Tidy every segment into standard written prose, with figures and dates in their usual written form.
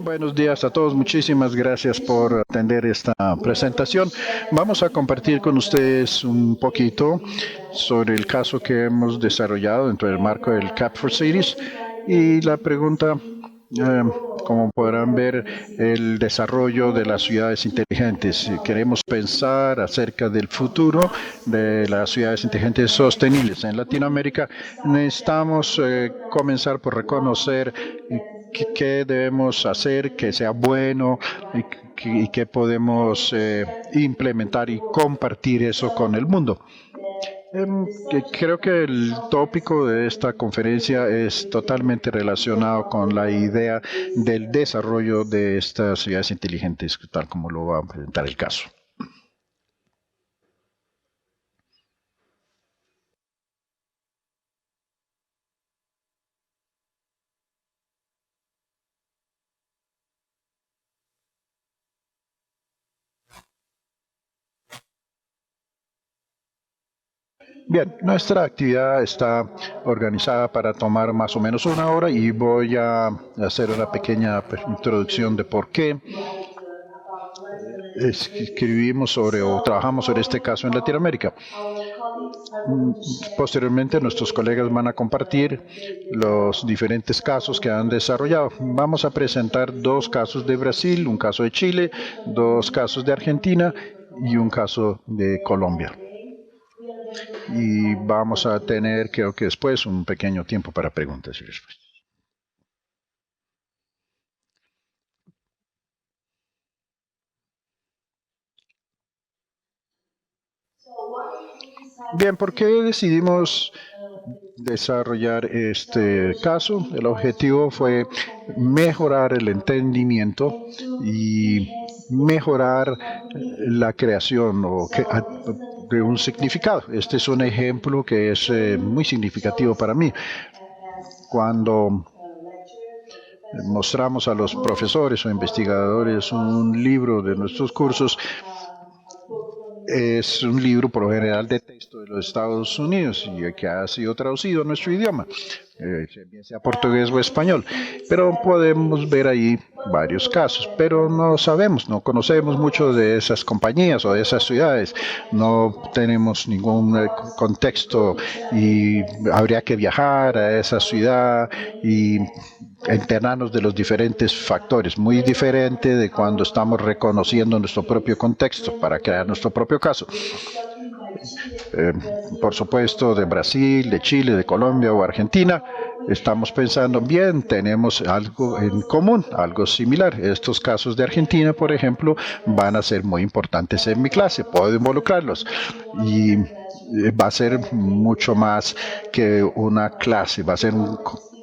Buenos días a todos. Muchísimas gracias por atender esta presentación. Vamos a compartir con ustedes un poquito sobre el caso que hemos desarrollado dentro del marco del CAP for Cities y la pregunta, eh, como podrán ver, el desarrollo de las ciudades inteligentes. Si queremos pensar acerca del futuro de las ciudades inteligentes sostenibles en Latinoamérica, necesitamos comenzar por reconocer qué debemos hacer que sea bueno y qué podemos implementar y compartir eso con el mundo. Creo que el tópico de esta conferencia es totalmente relacionado con la idea del desarrollo de estas ciudades inteligentes, tal como lo va a presentar el caso. Bien, nuestra actividad está organizada para tomar más o menos una hora y voy a hacer una pequeña introducción de por qué escribimos sobre o trabajamos sobre este caso en Latinoamérica. Posteriormente, nuestros colegas van a compartir los diferentes casos que han desarrollado. Vamos a presentar dos casos de Brasil, un caso de Chile, dos casos de Argentina y un caso de Colombia. Y vamos a tener, creo que después, un pequeño tiempo para preguntas y respuestas. Bien, ¿por qué decidimos desarrollar este caso? El objetivo fue mejorar el entendimiento y mejorar la creación de un significado. Este es un ejemplo que es muy significativo para mí. Cuando mostramos a los profesores o investigadores un libro de nuestros cursos, es un libro por lo general de texto de los Estados Unidos y que ha sido traducido a nuestro idioma, bien sea portugués o español. Pero podemos ver ahí varios casos, pero no sabemos, no conocemos mucho de esas compañías o de esas ciudades, no tenemos ningún contexto y habría que viajar a esa ciudad y enterarnos de los diferentes factores, muy diferente de cuando estamos reconociendo nuestro propio contexto para crear nuestro propio caso. Eh, por supuesto, de Brasil, de Chile, de Colombia o Argentina, estamos pensando, bien, tenemos algo en común, algo similar. Estos casos de Argentina, por ejemplo, van a ser muy importantes en mi clase, puedo involucrarlos. Y va a ser mucho más que una clase, va a ser un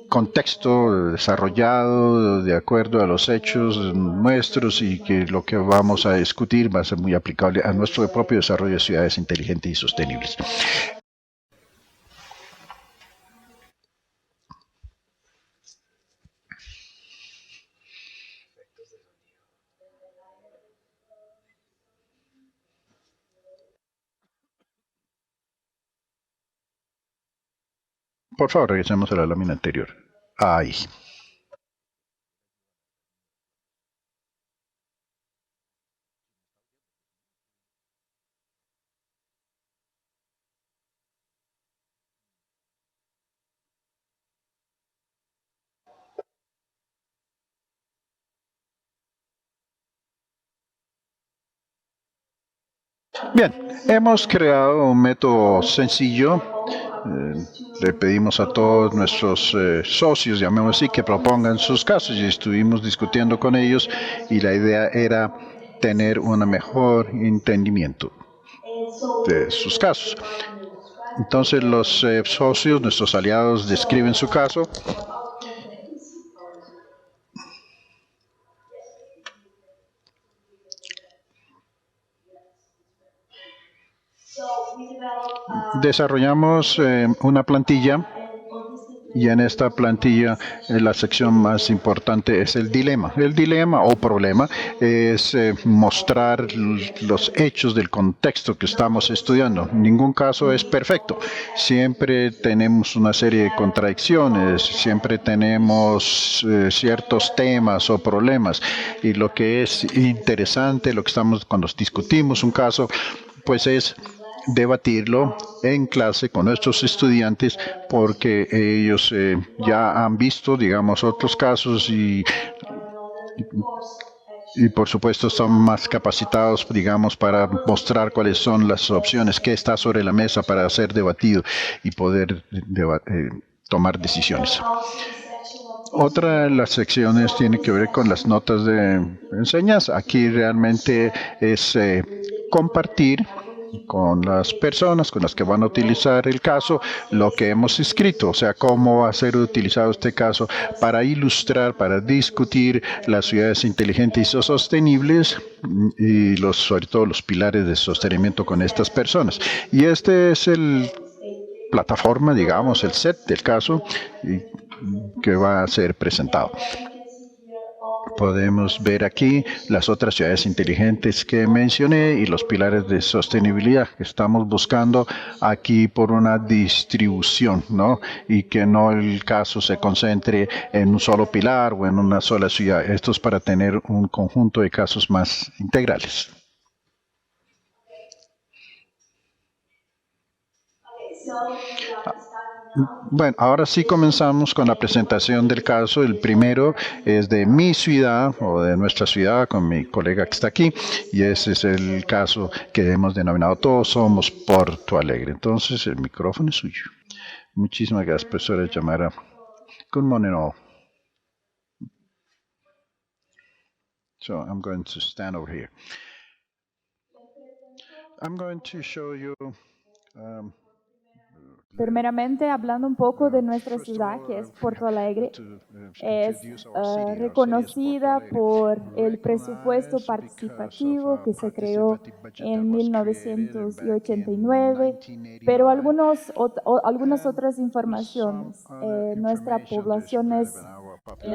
contexto desarrollado de acuerdo a los hechos nuestros y que lo que vamos a discutir va a ser muy aplicable a nuestro propio desarrollo de ciudades inteligentes y sostenibles. Por favor, regresemos a la lámina anterior. Ahí. Bien, hemos creado un método sencillo. Le pedimos a todos nuestros socios, llamémoslo así, que propongan sus casos y estuvimos discutiendo con ellos y la idea era tener un mejor entendimiento de sus casos. Entonces los socios, nuestros aliados, describen su caso. Desarrollamos una plantilla Y en esta plantilla, la sección más importante es el dilema. El dilema o problema es mostrar los hechos del contexto que estamos estudiando. Ningún caso es perfecto. Siempre tenemos una serie de contradicciones, siempre tenemos ciertos temas o problemas. Y lo que es interesante, lo que estamos cuando discutimos un caso, pues es debatirlo en clase con nuestros estudiantes porque ellos ya han visto, digamos, otros casos y por supuesto están más capacitados, digamos, para mostrar cuáles son las opciones, qué está sobre la mesa para ser debatido y poder tomar decisiones. Otra de las secciones tiene que ver con las notas de enseñanza. Aquí realmente es compartir con las personas con las que van a utilizar el caso lo que hemos escrito, o sea, cómo va a ser utilizado este caso para ilustrar, para discutir las ciudades inteligentes y sostenibles y sobre todo los pilares de sostenimiento con estas personas. Y este es el plataforma, digamos, el set del caso que va a ser presentado. Podemos ver aquí las otras ciudades inteligentes que mencioné y los pilares de sostenibilidad que estamos buscando aquí por una distribución, ¿no? Y que no el caso se concentre en un solo pilar o en una sola ciudad. Esto es para tener un conjunto de casos más integrales. Bueno, ahora sí comenzamos con la presentación del caso. El primero es de mi ciudad o de nuestra ciudad con mi colega que está aquí y ese es el caso que hemos denominado Todos somos Porto Alegre. Entonces el micrófono es suyo. Muchísimas gracias, profesora Yamara. Good morning all. So I'm going to stand over here. I'm going to show you Primeramente, hablando un poco de nuestra ciudad, que es Porto Alegre, es reconocida por el presupuesto participativo que se creó en 1989, pero algunas otras informaciones. Nuestra población es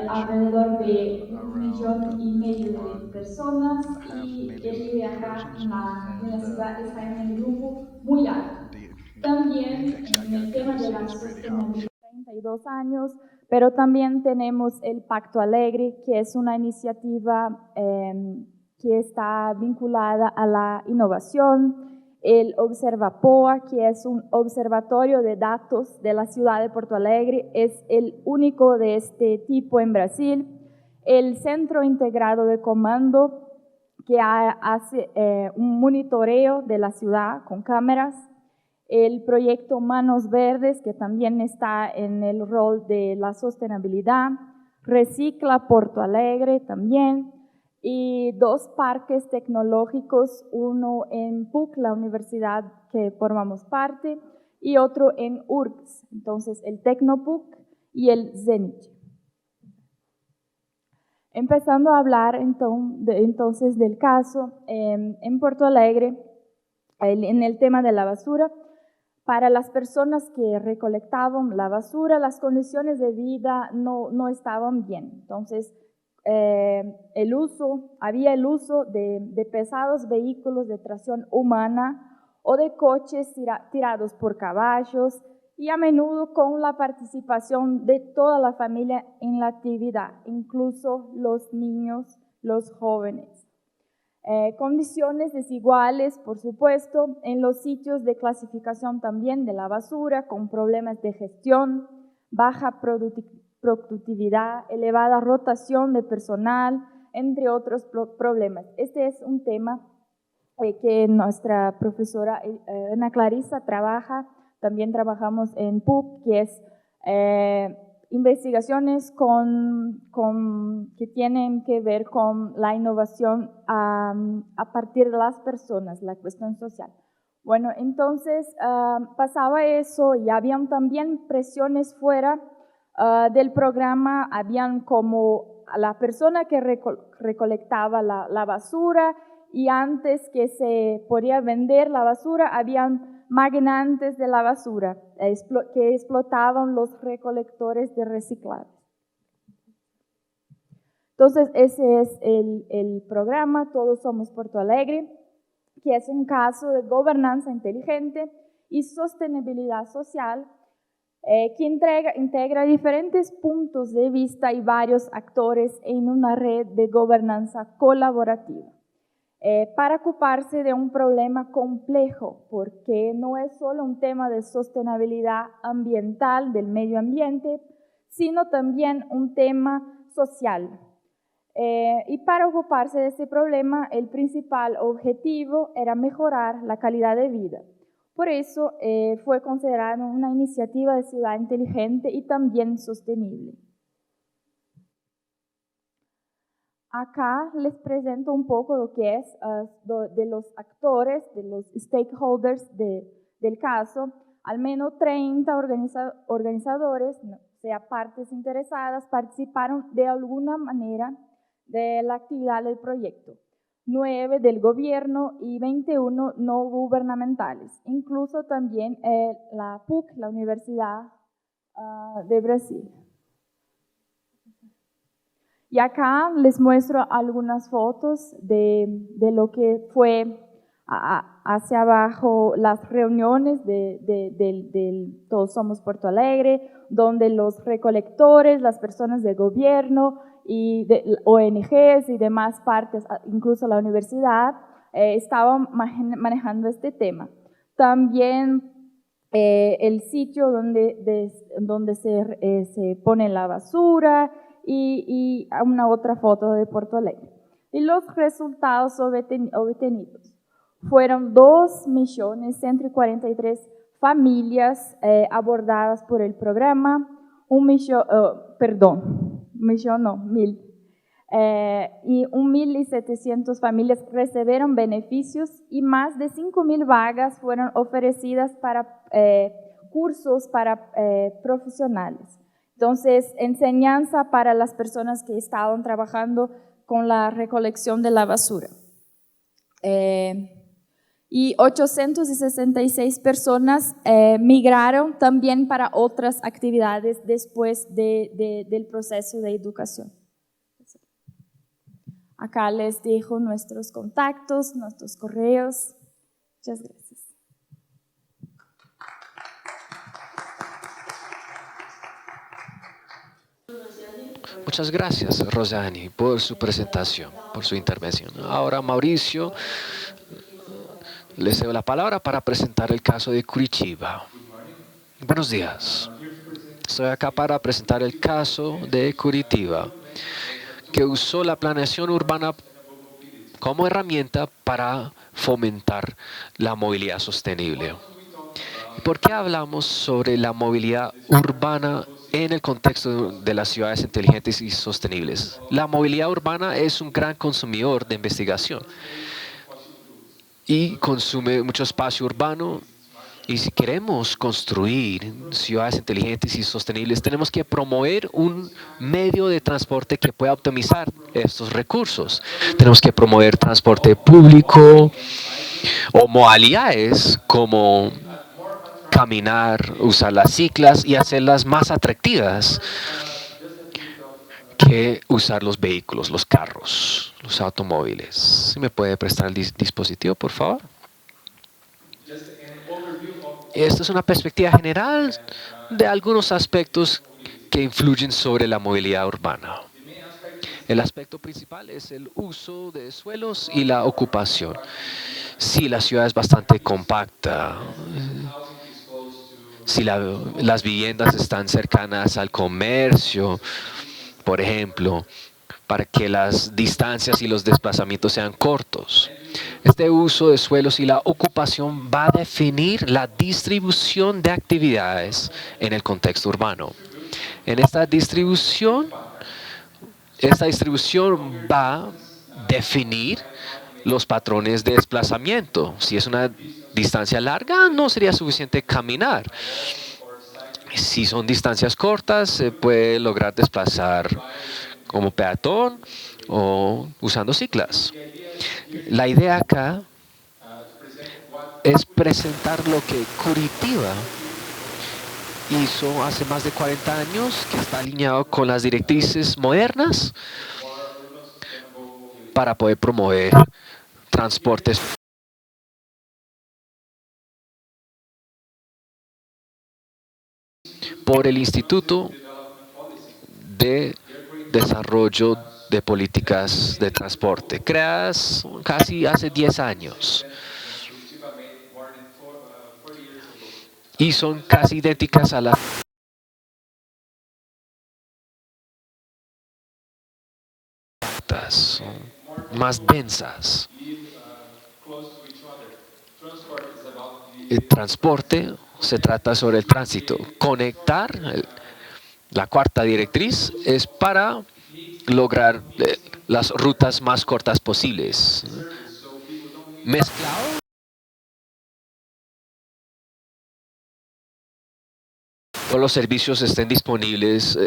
alrededor de 1,5 millones de personas y el IDH en la ciudad está en el grupo muy alto. También en el tema de la sostenibilidad, 32 años, pero también tenemos el Pacto Alegre, que es una iniciativa que está vinculada a la innovación, el Observapoa, que es un observatorio de datos de la ciudad de Porto Alegre, es el único de este tipo en Brasil, el Centro Integrado de Comando, que hace un monitoreo de la ciudad con cámaras, el proyecto Manos Verdes, que también está en el rol de la sostenibilidad, Recicla Porto Alegre también, y 2 parques tecnológicos, uno en PUC, la universidad que formamos parte, y otro en URGS, entonces el Tecnopuc y el Zenit. Empezando a hablar entonces del caso, en Porto Alegre, en el tema de la basura, para las personas que recolectaban la basura, las condiciones de vida no estaban bien. Entonces, había el uso de pesados vehículos de tracción humana o de coches tirados por caballos y a menudo con la participación de toda la familia en la actividad, incluso los niños, los jóvenes. Condiciones desiguales, por supuesto, en los sitios de clasificación también de la basura, con problemas de gestión, baja productividad, elevada rotación de personal, entre otros problemas. Este es un tema que nuestra profesora Ana Clarisa trabaja, también trabajamos en PUC, que es investigaciones que tienen que ver con la innovación a partir de las personas, la cuestión social. Bueno, entonces pasaba eso y habían también presiones fuera del programa, habían como la persona que recolectaba la basura y antes que se podía vender la basura, habían magnates de la basura que explotaban los recolectores de reciclados. Entonces, ese es el programa Todos Somos Porto Alegre, que es un caso de gobernanza inteligente y sostenibilidad social que integra diferentes puntos de vista y varios actores en una red de gobernanza colaborativa para ocuparse de un problema complejo, porque no es solo un tema de sostenibilidad ambiental del medio ambiente, sino también un tema social. Y para ocuparse de este problema, el principal objetivo era mejorar la calidad de vida. Por eso fue considerada una iniciativa de ciudad inteligente y también sostenible. Acá les presento un poco lo que es de los actores, de los stakeholders del caso. Al menos 30 organizadores, o sea, partes interesadas, participaron de alguna manera de la actividad del proyecto. 9 del gobierno y 21 no gubernamentales, incluso también la PUC, la Universidad de Brasil. Y acá les muestro algunas fotos de lo que fue hacia abajo las reuniones del Todos Somos Porto Alegre, donde los recolectores, las personas de gobierno y de ONGs y demás partes, incluso la universidad, estaban manejando este tema. También el sitio donde se pone la basura y una otra foto de Porto Alegre. Y los resultados obtenidos fueron 2.143.000 familias abordadas por el programa, 1.000.000, y 1.700 familias recibieron beneficios y más de 5.000 vagas fueron ofrecidas para cursos para profesionales. Entonces, enseñanza para las personas que estaban trabajando con la recolección de la basura. Y 866 personas migraron también para otras actividades después del proceso de educación. Acá les dejo nuestros contactos, nuestros correos. Muchas gracias. Muchas gracias, Rosani, por su presentación, por su intervención. Ahora, Mauricio, le cedo la palabra para presentar el caso de Curitiba. Buenos días. Estoy acá para presentar el caso de Curitiba, que usó la planeación urbana como herramienta para fomentar la movilidad sostenible. ¿Por qué hablamos sobre la movilidad urbana en el contexto de las ciudades inteligentes y sostenibles? La movilidad urbana es un gran consumidor de investigación y consume mucho espacio urbano. Y si queremos construir ciudades inteligentes y sostenibles, tenemos que promover un medio de transporte que pueda optimizar estos recursos. Tenemos que promover transporte público o modalidades como caminar, usar las ciclas y hacerlas más atractivas que usar los vehículos, los carros, los automóviles. ¿Sí me puede prestar el dispositivo, por favor? Esta es una perspectiva general de algunos aspectos que influyen sobre la movilidad urbana. El aspecto principal es el uso de suelos y la ocupación. Si la ciudad es bastante compacta, si las viviendas están cercanas al comercio, por ejemplo, para que las distancias y los desplazamientos sean cortos. Este uso de suelos y la ocupación va a definir la distribución de actividades en el contexto urbano. En esta distribución va a definir los patrones de desplazamiento. Si es una distancia larga, no sería suficiente caminar. Si son distancias cortas, se puede lograr desplazar como peatón o usando ciclas. La idea acá es presentar lo que Curitiba hizo hace más de 40 años, que está alineado con las directrices modernas para poder promover transportes por el Instituto de Desarrollo de Políticas de Transporte, creadas casi hace 10 años. Y son casi idénticas a las más densas. El transporte se trata sobre el tránsito. Conectar, la cuarta directriz, es para lograr las rutas más cortas posibles. Mezclado, todos los servicios estén disponibles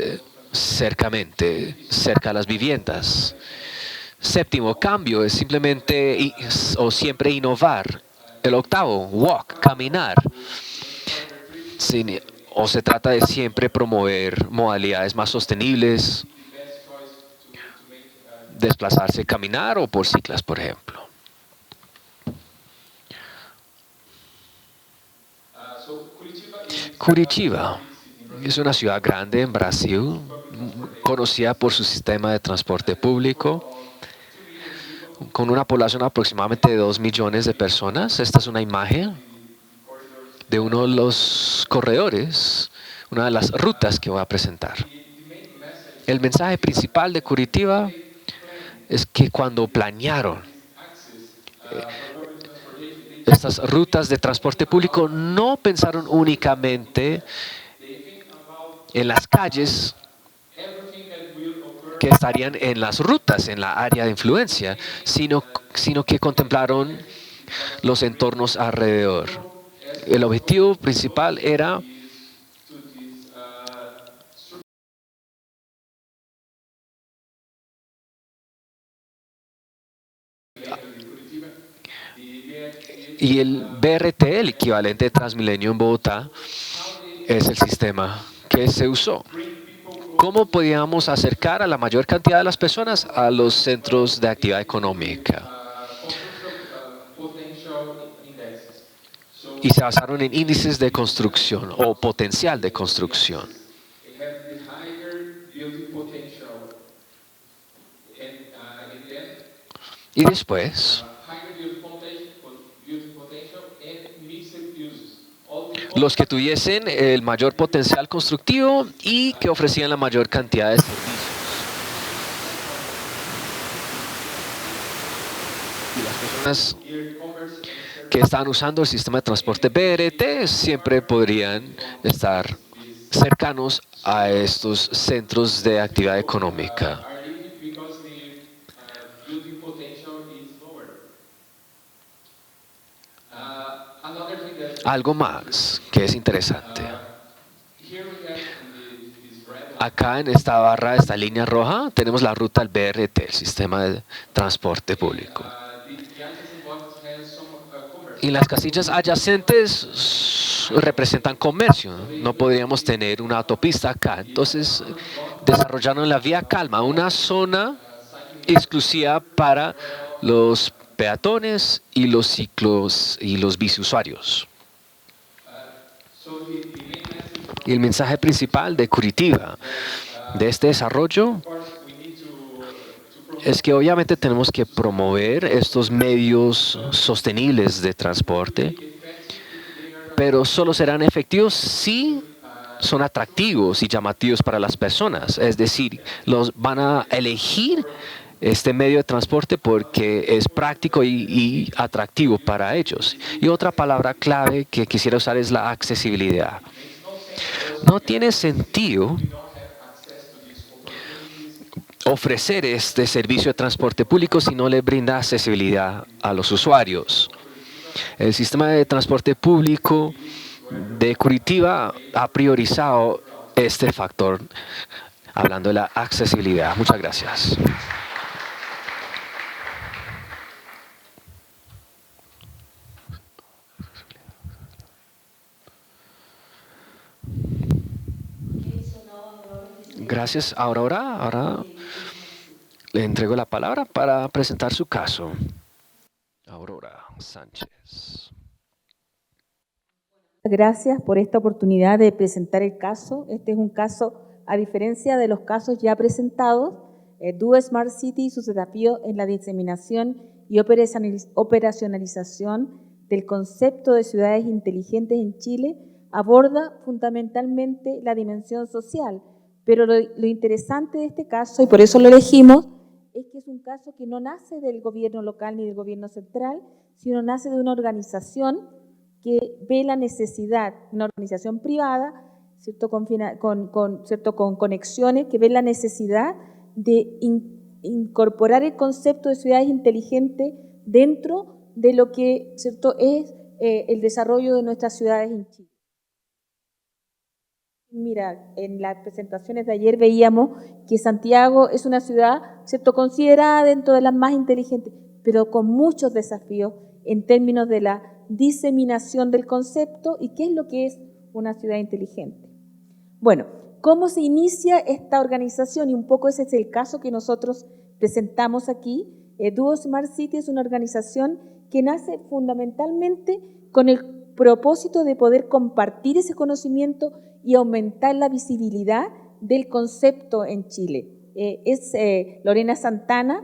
cerca a las viviendas. Séptimo, cambio es simplemente o siempre innovar. El octavo, walk, caminar. O se trata de siempre promover modalidades más sostenibles, desplazarse, caminar o por ciclas, por ejemplo. Curitiba es una ciudad grande en Brasil, conocida por su sistema de transporte público, con una población aproximadamente de 2 millones de personas. Esta es una imagen de uno de los corredores, una de las rutas que voy a presentar. El mensaje principal de Curitiba es que cuando planearon estas rutas de transporte público, no pensaron únicamente en las calles que estarían en las rutas, en la área de influencia, sino que contemplaron los entornos alrededor. El objetivo principal era y el BRT, el equivalente de Transmilenio en Bogotá, es el sistema que se usó. ¿Cómo podíamos acercar a la mayor cantidad de las personas a los centros de actividad económica? Y se basaron en índices de construcción o potencial de construcción. Y después, los que tuviesen el mayor potencial constructivo y que ofrecían la mayor cantidad de servicios. Y las personas que están usando el sistema de transporte BRT siempre podrían estar cercanos a estos centros de actividad económica. Algo más que es interesante. Acá en esta barra, esta línea roja, tenemos la ruta del BRT, el sistema de transporte público. Y las casillas adyacentes representan comercio. No podríamos tener una autopista acá. Entonces, desarrollaron la Vía Calma, una zona exclusiva para los peatones y los ciclos y los biciusuarios. Y el mensaje principal de Curitiba, de este desarrollo, es que obviamente tenemos que promover estos medios sostenibles de transporte, pero solo serán efectivos si son atractivos y llamativos para las personas. Es decir, los van a elegir este medio de transporte porque es práctico y atractivo para ellos. Y otra palabra clave que quisiera usar es la accesibilidad. No tiene sentido ofrecer este servicio de transporte público si no le brinda accesibilidad a los usuarios. El sistema de transporte público de Curitiba ha priorizado este factor, hablando de la accesibilidad. Muchas gracias. Gracias, Aurora. Ahora le entrego la palabra para presentar su caso. Aurora Sánchez. Gracias por esta oportunidad de presentar el caso. Este es un caso, a diferencia de los casos ya presentados, DO Smart City y sus desafíos en la diseminación y operacionalización del concepto de ciudades inteligentes en Chile aborda fundamentalmente la dimensión social. Pero lo interesante de este caso, y por eso lo elegimos, es que es un caso que no nace del gobierno local ni del gobierno central, sino nace de una organización que ve la necesidad, una organización privada, ¿cierto? Con conexiones, que ve la necesidad de incorporar el concepto de ciudades inteligentes dentro de lo que, ¿cierto?, es el desarrollo de nuestras ciudades en Chile. Mira, en las presentaciones de ayer veíamos que Santiago es una ciudad, ¿cierto?, considerada dentro de las más inteligentes, pero con muchos desafíos en términos de la diseminación del concepto y qué es lo que es una ciudad inteligente. Bueno, ¿cómo se inicia esta organización? Y un poco ese es el caso que nosotros presentamos aquí. DO Smart City es una organización que nace fundamentalmente con el propósito de poder compartir ese conocimiento y aumentar la visibilidad del concepto en Chile. Es Lorena Santana,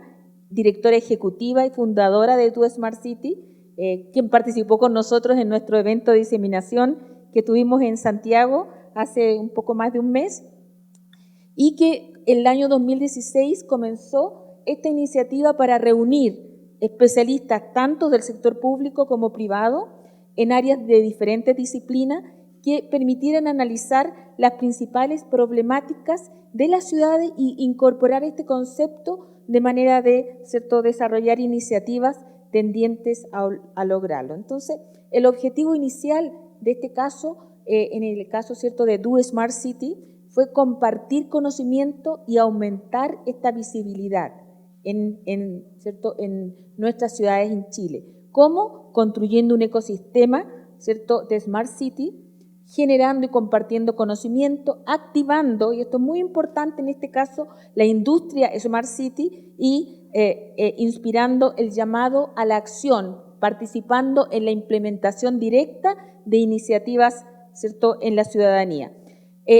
directora ejecutiva y fundadora de DO Smart City, quien participó con nosotros en nuestro evento de diseminación que tuvimos en Santiago hace un poco más de un mes, y que el año 2016 comenzó esta iniciativa para reunir especialistas tanto del sector público como privado en áreas de diferentes disciplinas que permitieran analizar las principales problemáticas de las ciudades e incorporar este concepto de manera de, ¿cierto?, desarrollar iniciativas tendientes a lograrlo. Entonces, el objetivo inicial de este caso, en el caso, ¿cierto?, de DO Smart City, fue compartir conocimiento y aumentar esta visibilidad ¿cierto?, en nuestras ciudades en Chile. ¿Cómo? Construyendo un ecosistema, ¿cierto?, de Smart City, generando y compartiendo conocimiento, activando, y esto es muy importante en este caso, la industria Smart City y inspirando el llamado a la acción, participando en la implementación directa de iniciativas, ¿cierto?, en la ciudadanía.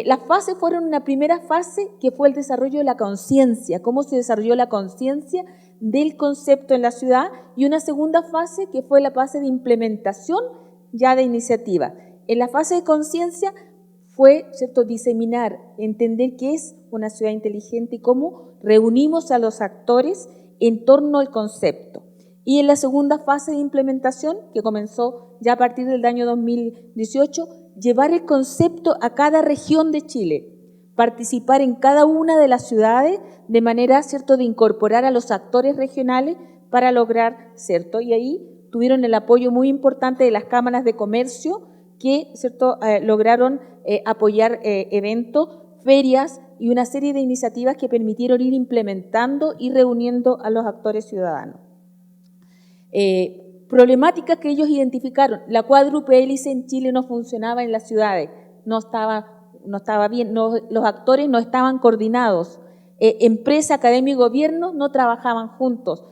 Las fases fueron una primera fase que fue el desarrollo de la conciencia, cómo se desarrolló la conciencia del concepto en la ciudad, y una segunda fase que fue la fase de implementación ya de iniciativa. En la fase de conciencia fue, ¿cierto?, diseminar, entender qué es una ciudad inteligente y cómo reunimos a los actores en torno al concepto. Y en la segunda fase de implementación, que comenzó ya a partir del año 2018, llevar el concepto a cada región de Chile, participar en cada una de las ciudades de manera, ¿cierto?, de incorporar a los actores regionales para lograr, ¿cierto? Y ahí tuvieron el apoyo muy importante de las cámaras de comercio que, ¿cierto?, lograron apoyar eventos, ferias y una serie de iniciativas que permitieron ir implementando y reuniendo a los actores ciudadanos. Problemáticas que ellos identificaron: la cuádruple hélice en Chile no funcionaba en las ciudades, no estaba bien, los actores no estaban coordinados, empresa, academia y gobierno no trabajaban juntos,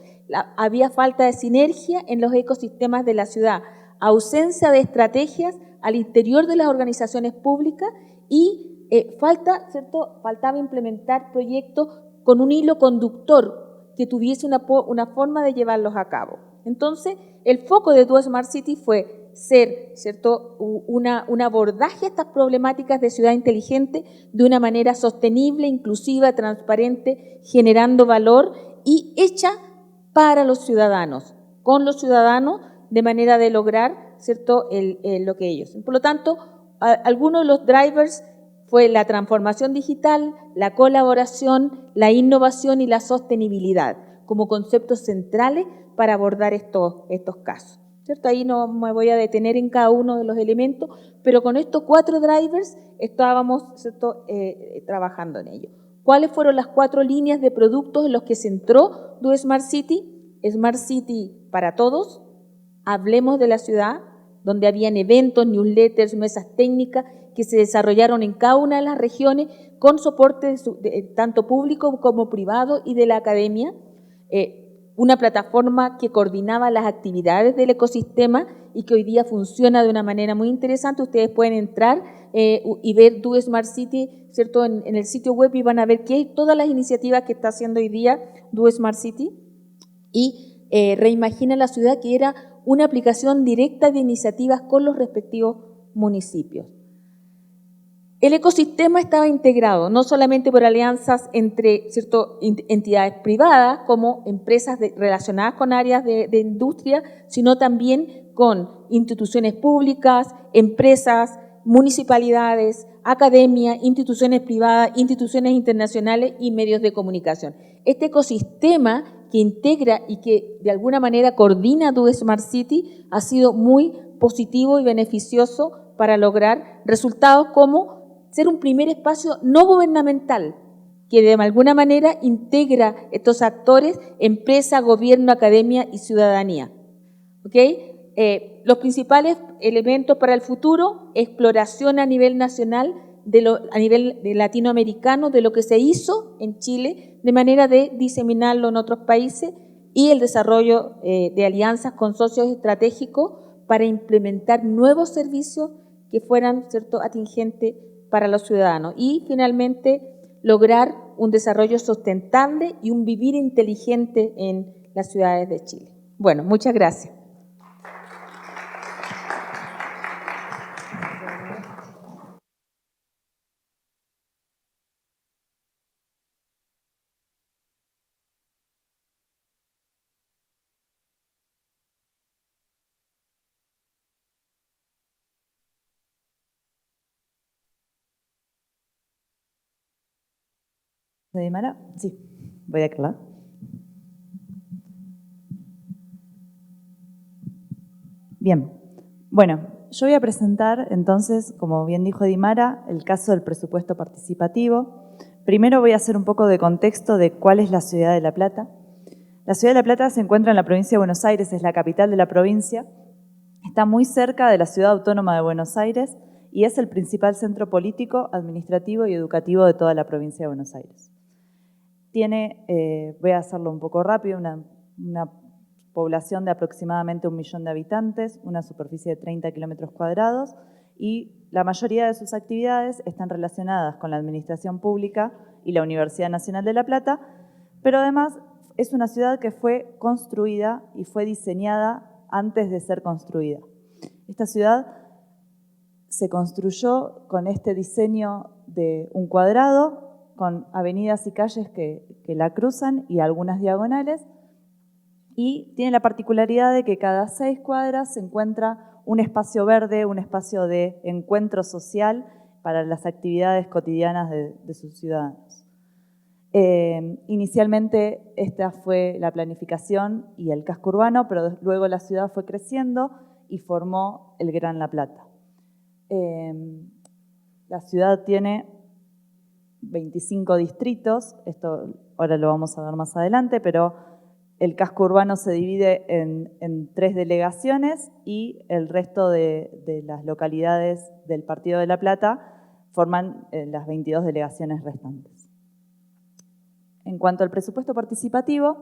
había falta de sinergia en los ecosistemas de la ciudad, ausencia de estrategias al interior de las organizaciones públicas y faltaba implementar proyectos con un hilo conductor que tuviese una forma de llevarlos a cabo. Entonces, el foco de DO Smart City fue ser, ¿cierto?, un abordaje a estas problemáticas de ciudad inteligente de una manera sostenible, inclusiva, transparente, generando valor y hecha para los ciudadanos, con los ciudadanos, de manera de lograr, ¿cierto?, lo que ellos. Por lo tanto, algunos de los drivers fue la transformación digital, la colaboración, la innovación y la sostenibilidad como conceptos centrales para abordar estos casos, ¿cierto? Ahí no me voy a detener en cada uno de los elementos, pero con estos 4 drivers estábamos, ¿cierto?, trabajando en ello. ¿Cuáles fueron las 4 líneas de productos en los que se entró DO Smart City? Smart City para todos, hablemos de la ciudad, donde habían eventos, newsletters, mesas técnicas que se desarrollaron en cada una de las regiones con soporte tanto público como privado y de la academia, una plataforma que coordinaba las actividades del ecosistema y que hoy día funciona de una manera muy interesante. Ustedes pueden entrar y ver Do Smart City, ¿cierto? En el sitio web, y van a ver todas las iniciativas que está haciendo hoy día Do Smart City, y Reimagina la Ciudad, que era una aplicación directa de iniciativas con los respectivos municipios. El ecosistema estaba integrado no solamente por alianzas entre, ¿cierto?, entidades privadas como empresas relacionadas con áreas de industria, sino también con instituciones públicas, empresas, municipalidades, academia, instituciones privadas, instituciones internacionales y medios de comunicación. Este ecosistema que integra y que de alguna manera coordina Do Smart City ha sido muy positivo y beneficioso para lograr resultados como ser un primer espacio no gubernamental que de alguna manera integra estos actores, empresa, gobierno, academia y ciudadanía. ¿Okay? Los principales elementos para el futuro: exploración a nivel nacional, a nivel latinoamericano, de lo que se hizo en Chile, de manera de diseminarlo en otros países, y el desarrollo de alianzas con socios estratégicos para implementar nuevos servicios que fueran, ¿cierto?, atingentes para los ciudadanos, y finalmente lograr un desarrollo sustentable y un vivir inteligente en las ciudades de Chile. Bueno, muchas gracias. ¿De Dimara? Sí, voy a aclarar. Bien, bueno, yo voy a presentar entonces, como bien dijo Dimara, el caso del presupuesto participativo. Primero voy a hacer un poco de contexto de cuál es la ciudad de La Plata. La ciudad de La Plata se encuentra en la provincia de Buenos Aires, es la capital de la provincia. Está muy cerca de la ciudad autónoma de Buenos Aires y es el principal centro político, administrativo y educativo de toda la provincia de Buenos Aires. Tiene, voy a hacerlo un poco rápido, una población de aproximadamente 1 millón de habitantes, una superficie de 30 kilómetros cuadrados, y la mayoría de sus actividades están relacionadas con la administración pública y la Universidad Nacional de La Plata, pero además es una ciudad que fue construida y fue diseñada antes de ser construida. Esta ciudad se construyó con este diseño de un cuadrado, con avenidas y calles que la cruzan y algunas diagonales, y tiene la particularidad de que cada 6 cuadras se encuentra un espacio verde, un espacio de encuentro social para las actividades cotidianas de sus ciudadanos. Inicialmente esta fue la planificación y el casco urbano, pero luego la ciudad fue creciendo y formó el Gran La Plata. La ciudad tiene 25 distritos, esto ahora lo vamos a ver más adelante, pero el casco urbano se divide en 3 delegaciones y el resto de las localidades del Partido de La Plata forman las 22 delegaciones restantes. En cuanto al presupuesto participativo,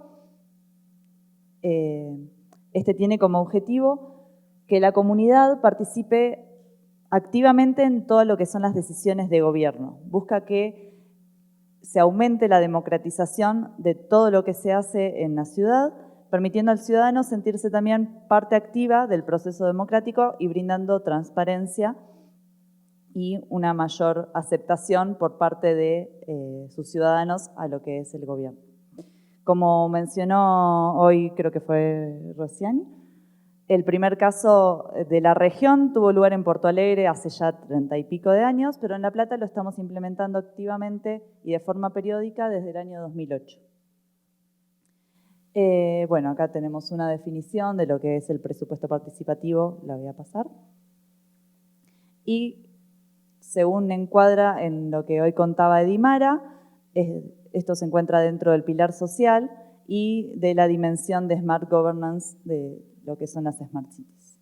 este tiene como objetivo que la comunidad participe activamente en todo lo que son las decisiones de gobierno. Busca que se aumente la democratización de todo lo que se hace en la ciudad, permitiendo al ciudadano sentirse también parte activa del proceso democrático y brindando transparencia y una mayor aceptación por parte de sus ciudadanos a lo que es el gobierno. Como mencionó hoy, creo que fue Rosiani, el primer caso de la región tuvo lugar en Porto Alegre hace ya 30 y pico de años, pero en La Plata lo estamos implementando activamente y de forma periódica desde el año 2008. Bueno, acá tenemos una definición de lo que es el presupuesto participativo, la voy a pasar. Y según encuadra en lo que hoy contaba Dimara, esto se encuentra dentro del pilar social y de la dimensión de Smart Governance de lo que son las Smart Cities.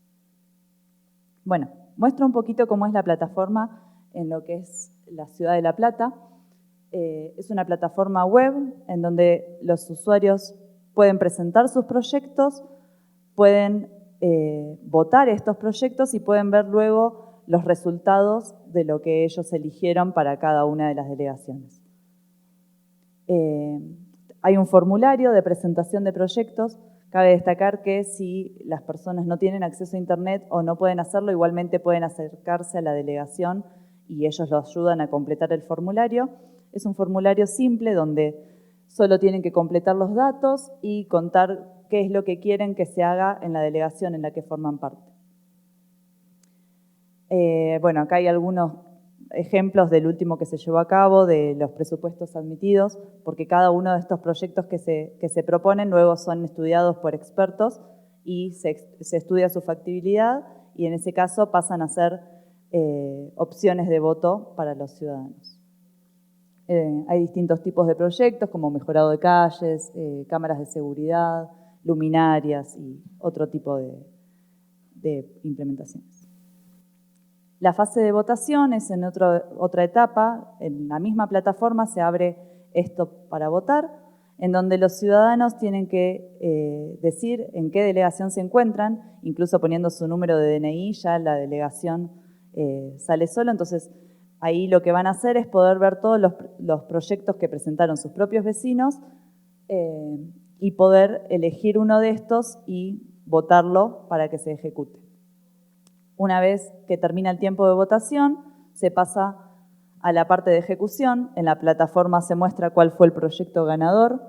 Bueno, muestro un poquito cómo es la plataforma en lo que es la ciudad de La Plata. Es una plataforma web en donde los usuarios pueden presentar sus proyectos, pueden votar estos proyectos y pueden ver luego los resultados de lo que ellos eligieron para cada una de las delegaciones. Hay un formulario de presentación de proyectos. Cabe destacar que si las personas no tienen acceso a Internet o no pueden hacerlo, igualmente pueden acercarse a la delegación y ellos los ayudan a completar el formulario. Es un formulario simple donde solo tienen que completar los datos y contar qué es lo que quieren que se haga en la delegación en la que forman parte. Bueno, acá hay algunos ejemplos del último que se llevó a cabo, de los presupuestos admitidos, porque cada uno de estos proyectos que se proponen luego son estudiados por expertos y se estudia su factibilidad y en ese caso pasan a ser opciones de voto para los ciudadanos. Hay distintos tipos de proyectos como mejorado de calles, cámaras de seguridad, luminarias y otro tipo de implementaciones. La fase de votación es en otra etapa. En la misma plataforma se abre esto para votar, en donde los ciudadanos tienen que decir en qué delegación se encuentran, incluso poniendo su número de DNI, ya la delegación sale solo. Entonces, ahí lo que van a hacer es poder ver todos los proyectos que presentaron sus propios vecinos y poder elegir uno de estos y votarlo para que se ejecute. Una vez que termina el tiempo de votación, se pasa a la parte de ejecución. En la plataforma se muestra cuál fue el proyecto ganador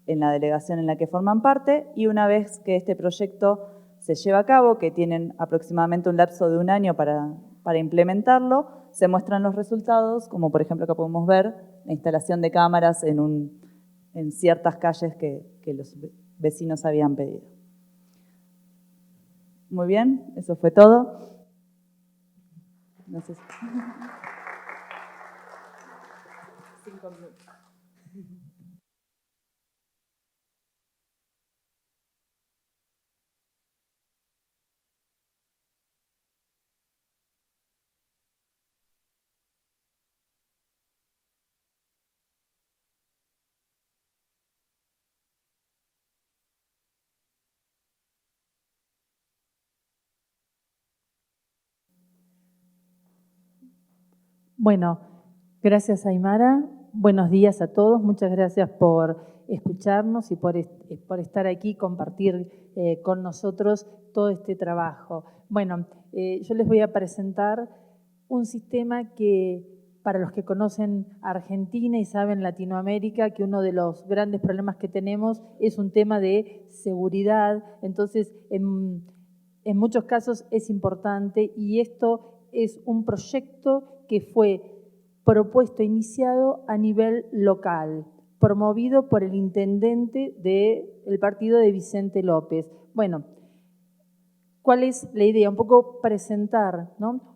en la delegación en la que forman parte y una vez que este proyecto se lleva a cabo, que tienen aproximadamente un lapso de 1 año para implementarlo, se muestran los resultados, como por ejemplo acá podemos ver la instalación de cámaras en ciertas calles que los vecinos habían pedido. Muy bien, eso fue todo. No sé si... 5 minutos. Bueno, gracias Aymara, buenos días a todos, muchas gracias por escucharnos y por estar aquí, compartir con nosotros todo este trabajo. Bueno, yo les voy a presentar un sistema que, para los que conocen Argentina y saben Latinoamérica, que uno de los grandes problemas que tenemos es un tema de seguridad, entonces en muchos casos es importante y esto es un proyecto que fue propuesto, iniciado a nivel local, promovido por el intendente del partido de Vicente López. Bueno, ¿cuál es la idea? Un poco presentar, ¿no?,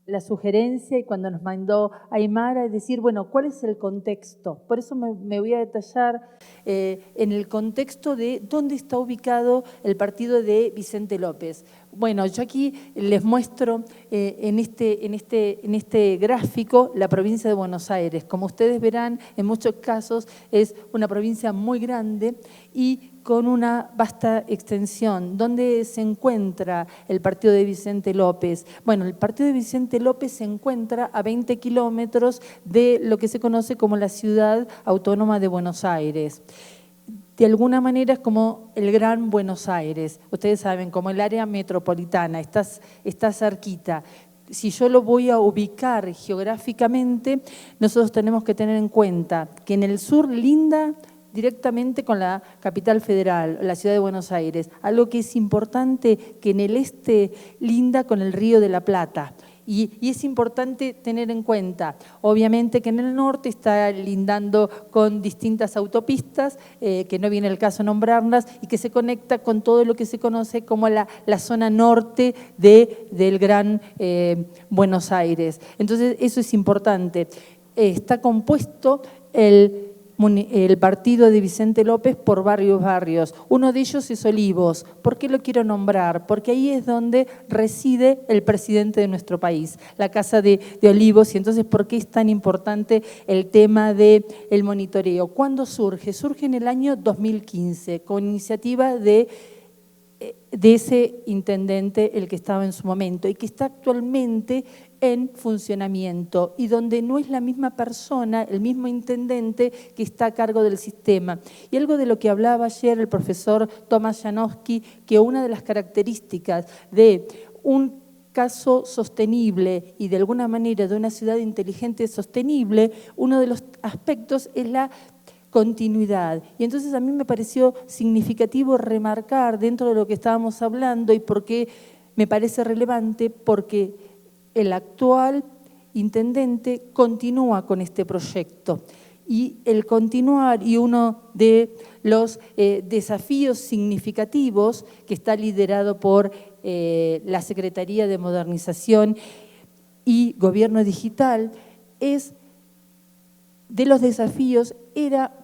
la sugerencia y cuando nos mandó Aymara es decir, bueno, ¿cuál es el contexto? Por eso me voy a detallar en el contexto de dónde está ubicado el partido de Vicente López. Bueno, yo aquí les muestro en este gráfico la provincia de Buenos Aires. Como ustedes verán, en muchos casos es una provincia muy grande y con una vasta extensión. ¿Dónde se encuentra el partido de Vicente López? Bueno, el partido de Vicente López se encuentra a 20 kilómetros de lo que se conoce como la ciudad autónoma de Buenos Aires. De alguna manera es como el Gran Buenos Aires. Ustedes saben, como el área metropolitana, está cerquita. Si yo lo voy a ubicar geográficamente, nosotros tenemos que tener en cuenta que en el sur linda directamente con la capital federal, la ciudad de Buenos Aires. Algo que es importante, que en el este linda con el Río de la Plata. Y es importante tener en cuenta, obviamente, que en el norte está lindando con distintas autopistas, que no viene el caso nombrarlas, y que se conecta con todo lo que se conoce como la zona norte del Gran Buenos Aires. Entonces, eso es importante. Está compuesto el partido de Vicente López por varios barrios. Uno de ellos es Olivos. ¿Por qué lo quiero nombrar? Porque ahí es donde reside el presidente de nuestro país, la Casa de Olivos. Y entonces, ¿por qué es tan importante el tema del monitoreo? ¿Cuándo surge? Surge en el año 2015, con iniciativa de ese intendente, el que estaba en su momento, y que está actualmente en funcionamiento, y donde no es la misma persona, el mismo intendente que está a cargo del sistema. Y algo de lo que hablaba ayer el profesor Tomás Janowski, que una de las características de un caso sostenible y de alguna manera de una ciudad inteligente sostenible, uno de los aspectos es la continuidad. Y entonces a mí me pareció significativo remarcar dentro de lo que estábamos hablando, y por qué me parece relevante, porque el actual intendente continúa con este proyecto. Y el continuar, y uno de los desafíos significativos que está liderado por la Secretaría de Modernización y Gobierno Digital, es de los desafíos era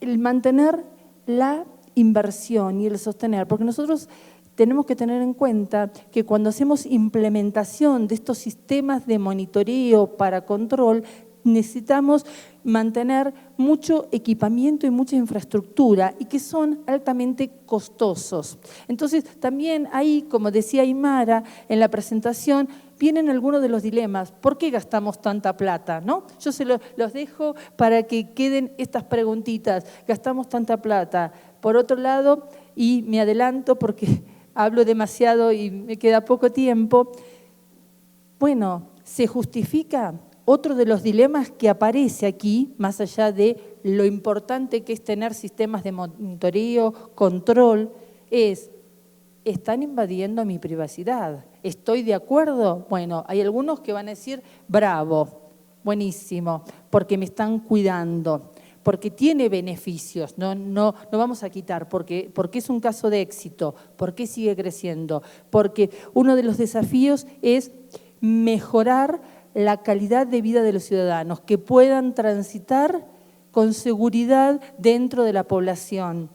el mantener la inversión y el sostener, porque nosotros tenemos que tener en cuenta que cuando hacemos implementación de estos sistemas de monitoreo para control, necesitamos mantener mucho equipamiento y mucha infraestructura, y que son altamente costosos. Entonces, también ahí, como decía Aymara en la presentación, vienen algunos de los dilemas. ¿Por qué gastamos tanta plata? ¿No? Yo los dejo para que queden estas preguntitas. ¿Gastamos tanta plata? Por otro lado, y me adelanto porque hablo demasiado y me queda poco tiempo, bueno, ¿se justifica? Otro de los dilemas que aparece aquí, más allá de lo importante que es tener sistemas de monitoreo, control, es: están invadiendo mi privacidad. ¿Estoy de acuerdo? Bueno, hay algunos que van a decir, bravo, buenísimo, porque me están cuidando, porque tiene beneficios, no vamos a quitar, porque es un caso de éxito, porque sigue creciendo, porque uno de los desafíos es mejorar la calidad de vida de los ciudadanos, que puedan transitar con seguridad dentro de la población.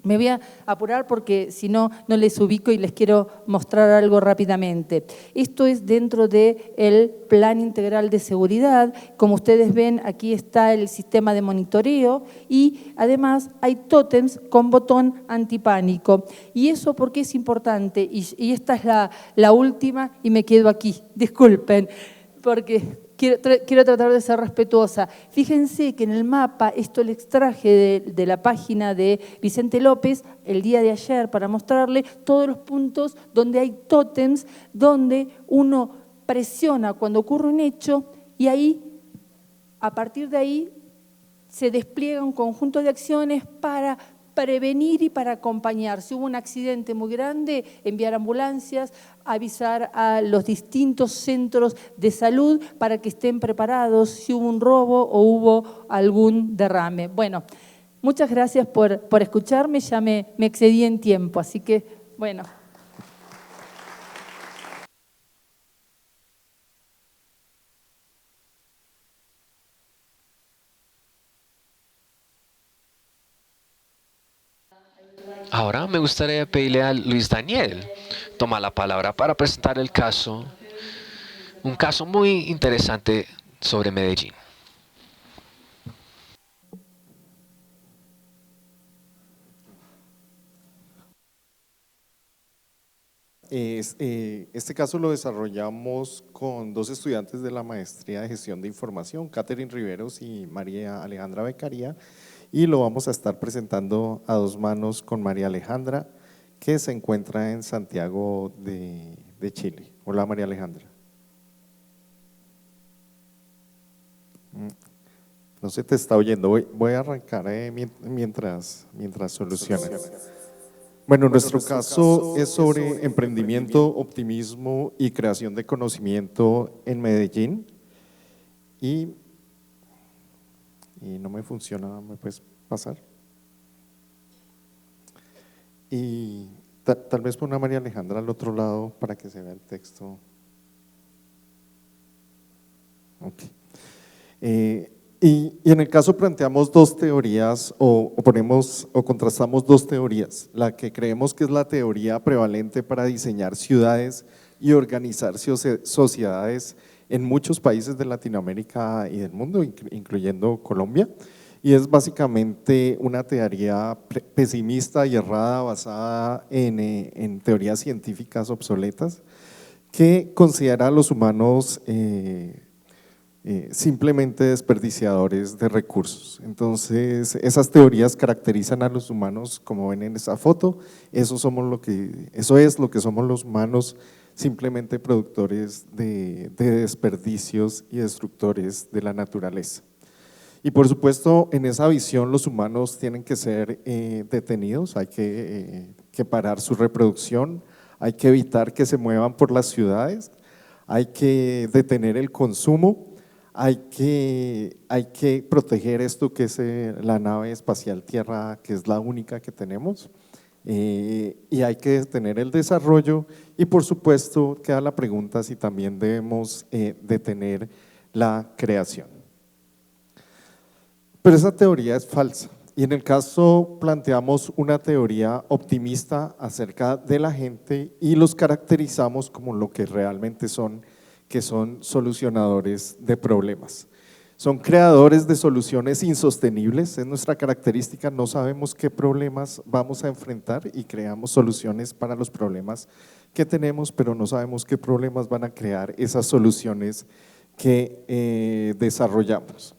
Me voy a apurar porque si no, no les ubico y les quiero mostrar algo rápidamente. Esto es dentro del Plan Integral de Seguridad. Como ustedes ven, aquí está el sistema de monitoreo y además hay tótems con botón antipánico. ¿Y eso por qué es importante? Y esta es la última y me quedo aquí. Disculpen, porque quiero tratar de ser respetuosa. Fíjense que en el mapa, esto lo extraje de la página de Vicente López el día de ayer para mostrarle todos los puntos donde hay tótems, donde uno presiona cuando ocurre un hecho y ahí, a partir de ahí, se despliega un conjunto de acciones para prevenir y para acompañar. Si hubo un accidente muy grande, enviar ambulancias, avisar a los distintos centros de salud para que estén preparados si hubo un robo o hubo algún derrame. Bueno, muchas gracias por escucharme, ya me excedí en tiempo, así que, bueno. Ahora me gustaría pedirle a Luis Daniel tomar la palabra para presentar el caso, un caso muy interesante sobre Medellín. Este caso lo desarrollamos con dos estudiantes de la Maestría de Gestión de Información, Catherine Riveros y María Alejandra Beccaria, y lo vamos a estar presentando a dos manos con María Alejandra, que se encuentra en Santiago de Chile. Hola, María Alejandra. No se te está oyendo, voy a arrancar mientras solucionas. Bueno, nuestro caso es sobre emprendimiento, optimismo y creación de conocimiento en Medellín. Y no me funciona, ¿me puedes pasar? Y tal vez pon a María Alejandra al otro lado para que se vea el texto. Ok. Y en el caso planteamos dos teorías o ponemos o contrastamos dos teorías. La que creemos que es la teoría prevalente para diseñar ciudades y organizar sociedades en muchos países de Latinoamérica y del mundo, incluyendo Colombia. Y es básicamente una teoría pesimista y errada basada en teorías científicas obsoletas que considera a los humanos simplemente desperdiciadores de recursos. Entonces, esas teorías caracterizan a los humanos, como ven en esa foto, eso es lo que somos los humanos, simplemente productores de desperdicios y destructores de la naturaleza. Y por supuesto, en esa visión los humanos tienen que ser detenidos, hay que parar su reproducción, hay que evitar que se muevan por las ciudades, hay que detener el consumo, hay que proteger esto que es la nave espacial Tierra, que es la única que tenemos, y hay que detener el desarrollo y por supuesto queda la pregunta si también debemos detener la creación. Pero esa teoría es falsa y en el caso planteamos una teoría optimista acerca de la gente y los caracterizamos como lo que realmente son, que son solucionadores de problemas. Son creadores de soluciones insostenibles, es nuestra característica, no sabemos qué problemas vamos a enfrentar y creamos soluciones para los problemas que tenemos, pero no sabemos qué problemas van a crear esas soluciones que desarrollamos.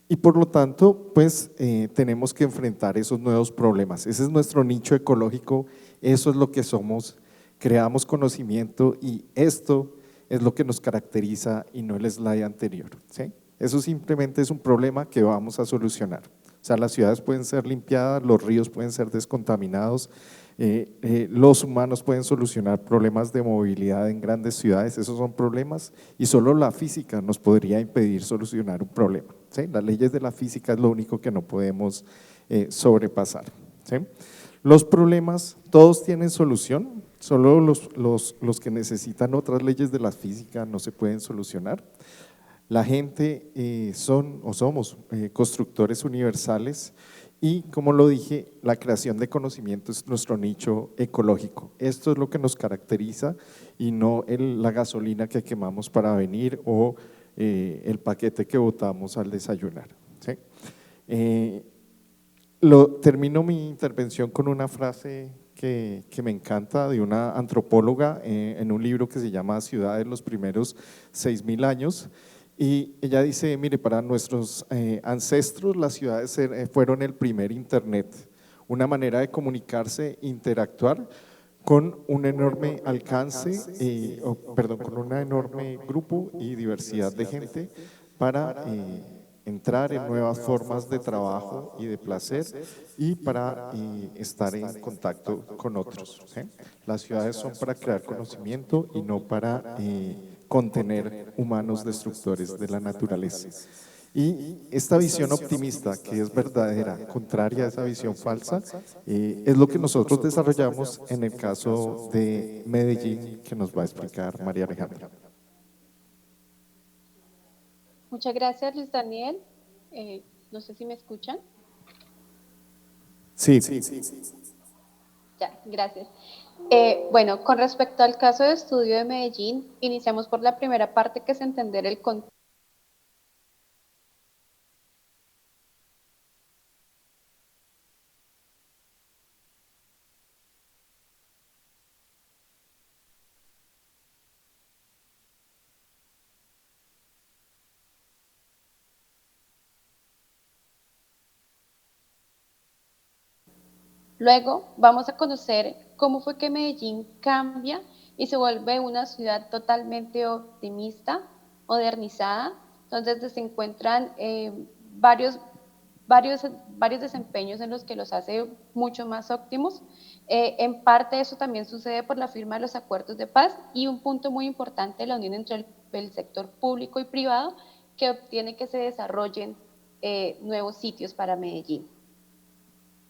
Y por lo tanto, pues tenemos que enfrentar esos nuevos problemas. Ese es nuestro nicho ecológico, eso es lo que somos, creamos conocimiento y esto es lo que nos caracteriza y no el slide anterior, ¿sí? Eso simplemente es un problema que vamos a solucionar. O sea, las ciudades pueden ser limpiadas, los ríos pueden ser descontaminados, los humanos pueden solucionar problemas de movilidad en grandes ciudades, esos son problemas y solo la física nos podría impedir solucionar un problema, ¿sí? Las leyes de la física es lo único que no podemos sobrepasar, ¿sí? Los problemas, todos tienen solución, solo los que necesitan otras leyes de la física no se pueden solucionar. La gente somos constructores universales y como lo dije, la creación de conocimiento es nuestro nicho ecológico. Esto es lo que nos caracteriza y no la gasolina que quemamos para venir o el paquete que botamos al desayunar, ¿sí? Termino mi intervención con una frase que me encanta de una antropóloga en un libro que se llama Ciudad de los primeros 6.000 años. Y ella dice, mire, para nuestros ancestros las ciudades fueron el primer internet, una manera de comunicarse, interactuar con un enorme alcance, con un enorme grupo y diversidad de gente para entrar en nuevas formas de trabajo y de placer y para estar en contacto con otros, ¿sí? Las ciudades son para crear conocimiento y no para contener humanos destructores de la naturaleza. Y esta visión optimista, que es verdadera, contraria a esa visión falsa, es lo que nosotros desarrollamos en el caso de Medellín, que nos va a explicar María Alejandra. Muchas gracias, Luis Daniel. No sé si me escuchan. Sí. Ya, gracias. Bueno, con respecto al caso de estudio de Medellín, iniciamos por la primera parte, que es entender el contexto. Luego vamos a conocer cómo fue que Medellín cambia y se vuelve una ciudad totalmente optimista, modernizada, donde se encuentran varios desempeños en los que los hace mucho más óptimos. En parte eso también sucede por la firma de los acuerdos de paz y un punto muy importante, la unión entre el sector público y privado, que obtiene que se desarrollen nuevos sitios para Medellín.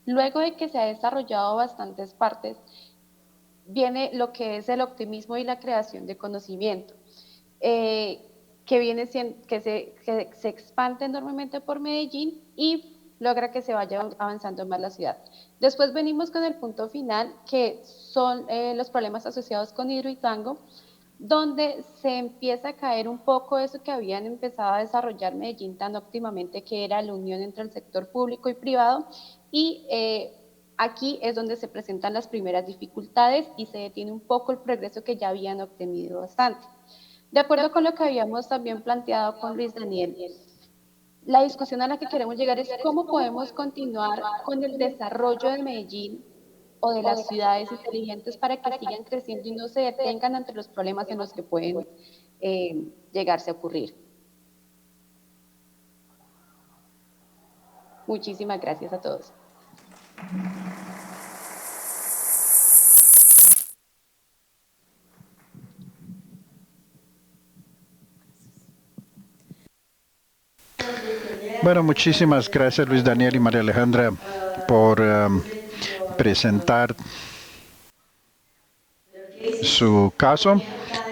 Luego de que se ha desarrollado bastantes partes, viene lo que es el optimismo y la creación de conocimiento. que viene que se expande enormemente por Medellín y logra que se vaya avanzando más la ciudad. Después venimos con el punto final, que son los problemas asociados con Hidroituango, donde se empieza a caer un poco eso que habían empezado a desarrollar Medellín tan óptimamente, que era la unión entre el sector público y privado, y aquí es donde se presentan las primeras dificultades y se detiene un poco el progreso que ya habían obtenido bastante. De acuerdo con lo que habíamos también planteado con Luis Daniel, la discusión a la que queremos llegar es cómo podemos continuar con el desarrollo de Medellín o de las ciudades inteligentes para que sigan creciendo y no se detengan ante los problemas en los que pueden llegarse a ocurrir. Muchísimas gracias a todos. Bueno, muchísimas gracias Luis Daniel y María Alejandra por presentar su caso.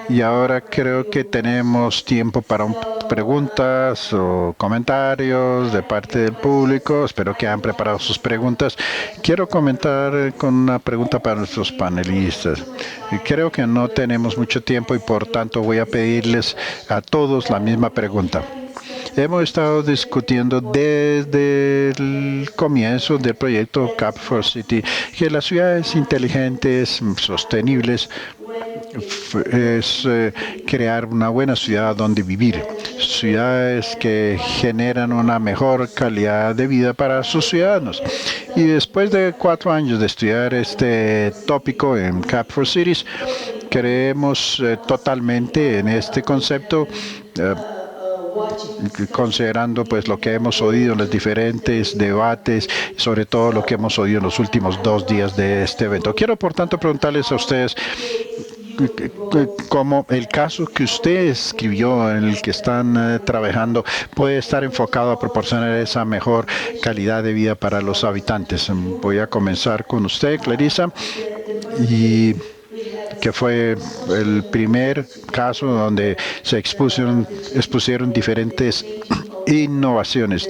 Y ahora creo que tenemos tiempo para preguntas o comentarios de parte del público. Espero que hayan preparado sus preguntas. Quiero comentar con una pregunta para nuestros panelistas. Creo que no tenemos mucho tiempo y por tanto voy a pedirles a todos la misma pregunta. Hemos estado discutiendo desde el comienzo del proyecto Cap for City que las ciudades inteligentes, sostenibles, es crear una buena ciudad donde vivir. Ciudades que generan una mejor calidad de vida para sus ciudadanos. Y después de 4 años de estudiar este tópico en Cap for Cities, creemos totalmente en este concepto, considerando pues lo que hemos oído en los diferentes debates, sobre todo lo que hemos oído en los últimos 2 días de este evento. Quiero por tanto preguntarles a ustedes cómo el caso que usted escribió, en el que están trabajando, puede estar enfocado a proporcionar esa mejor calidad de vida para los habitantes. Voy a comenzar con usted, Clarissa, y que fue el primer caso donde se expusieron diferentes innovaciones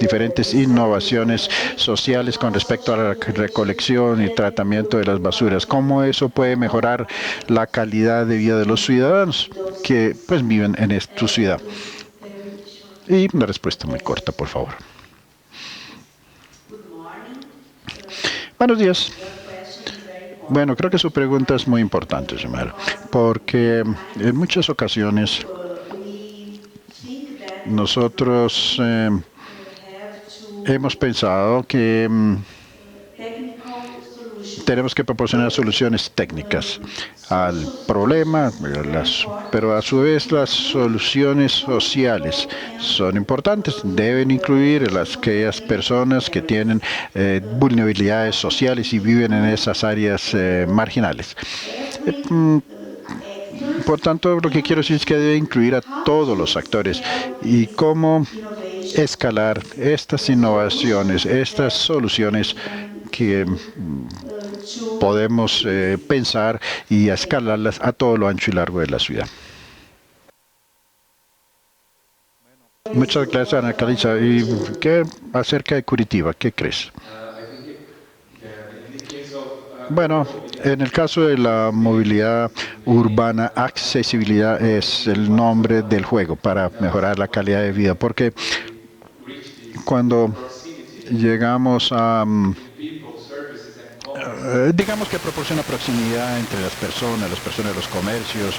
sociales con respecto a la recolección y tratamiento de las basuras. ¿Cómo eso puede mejorar la calidad de vida de los ciudadanos que pues viven en tu ciudad? Y una respuesta muy corta, por favor. Buenos días. Bueno, creo que su pregunta es muy importante, Xiomara, porque en muchas ocasiones nosotros hemos pensado que tenemos que proporcionar soluciones técnicas al problema, pero a su vez las soluciones sociales son importantes. Deben incluir aquellas personas que tienen vulnerabilidades sociales y viven en esas áreas marginales. Por tanto, lo que quiero decir es que debe incluir a todos los actores y cómo escalar estas innovaciones, estas soluciones que podemos pensar y escalarlas a todo lo ancho y largo de la ciudad. Muchas gracias, Ana Clarissa. ¿Y qué acerca de Curitiba? ¿Qué crees? Bueno, en el caso de la movilidad urbana, accesibilidad es el nombre del juego para mejorar la calidad de vida, porque cuando llegamos a digamos que proporciona proximidad entre las personas de los comercios,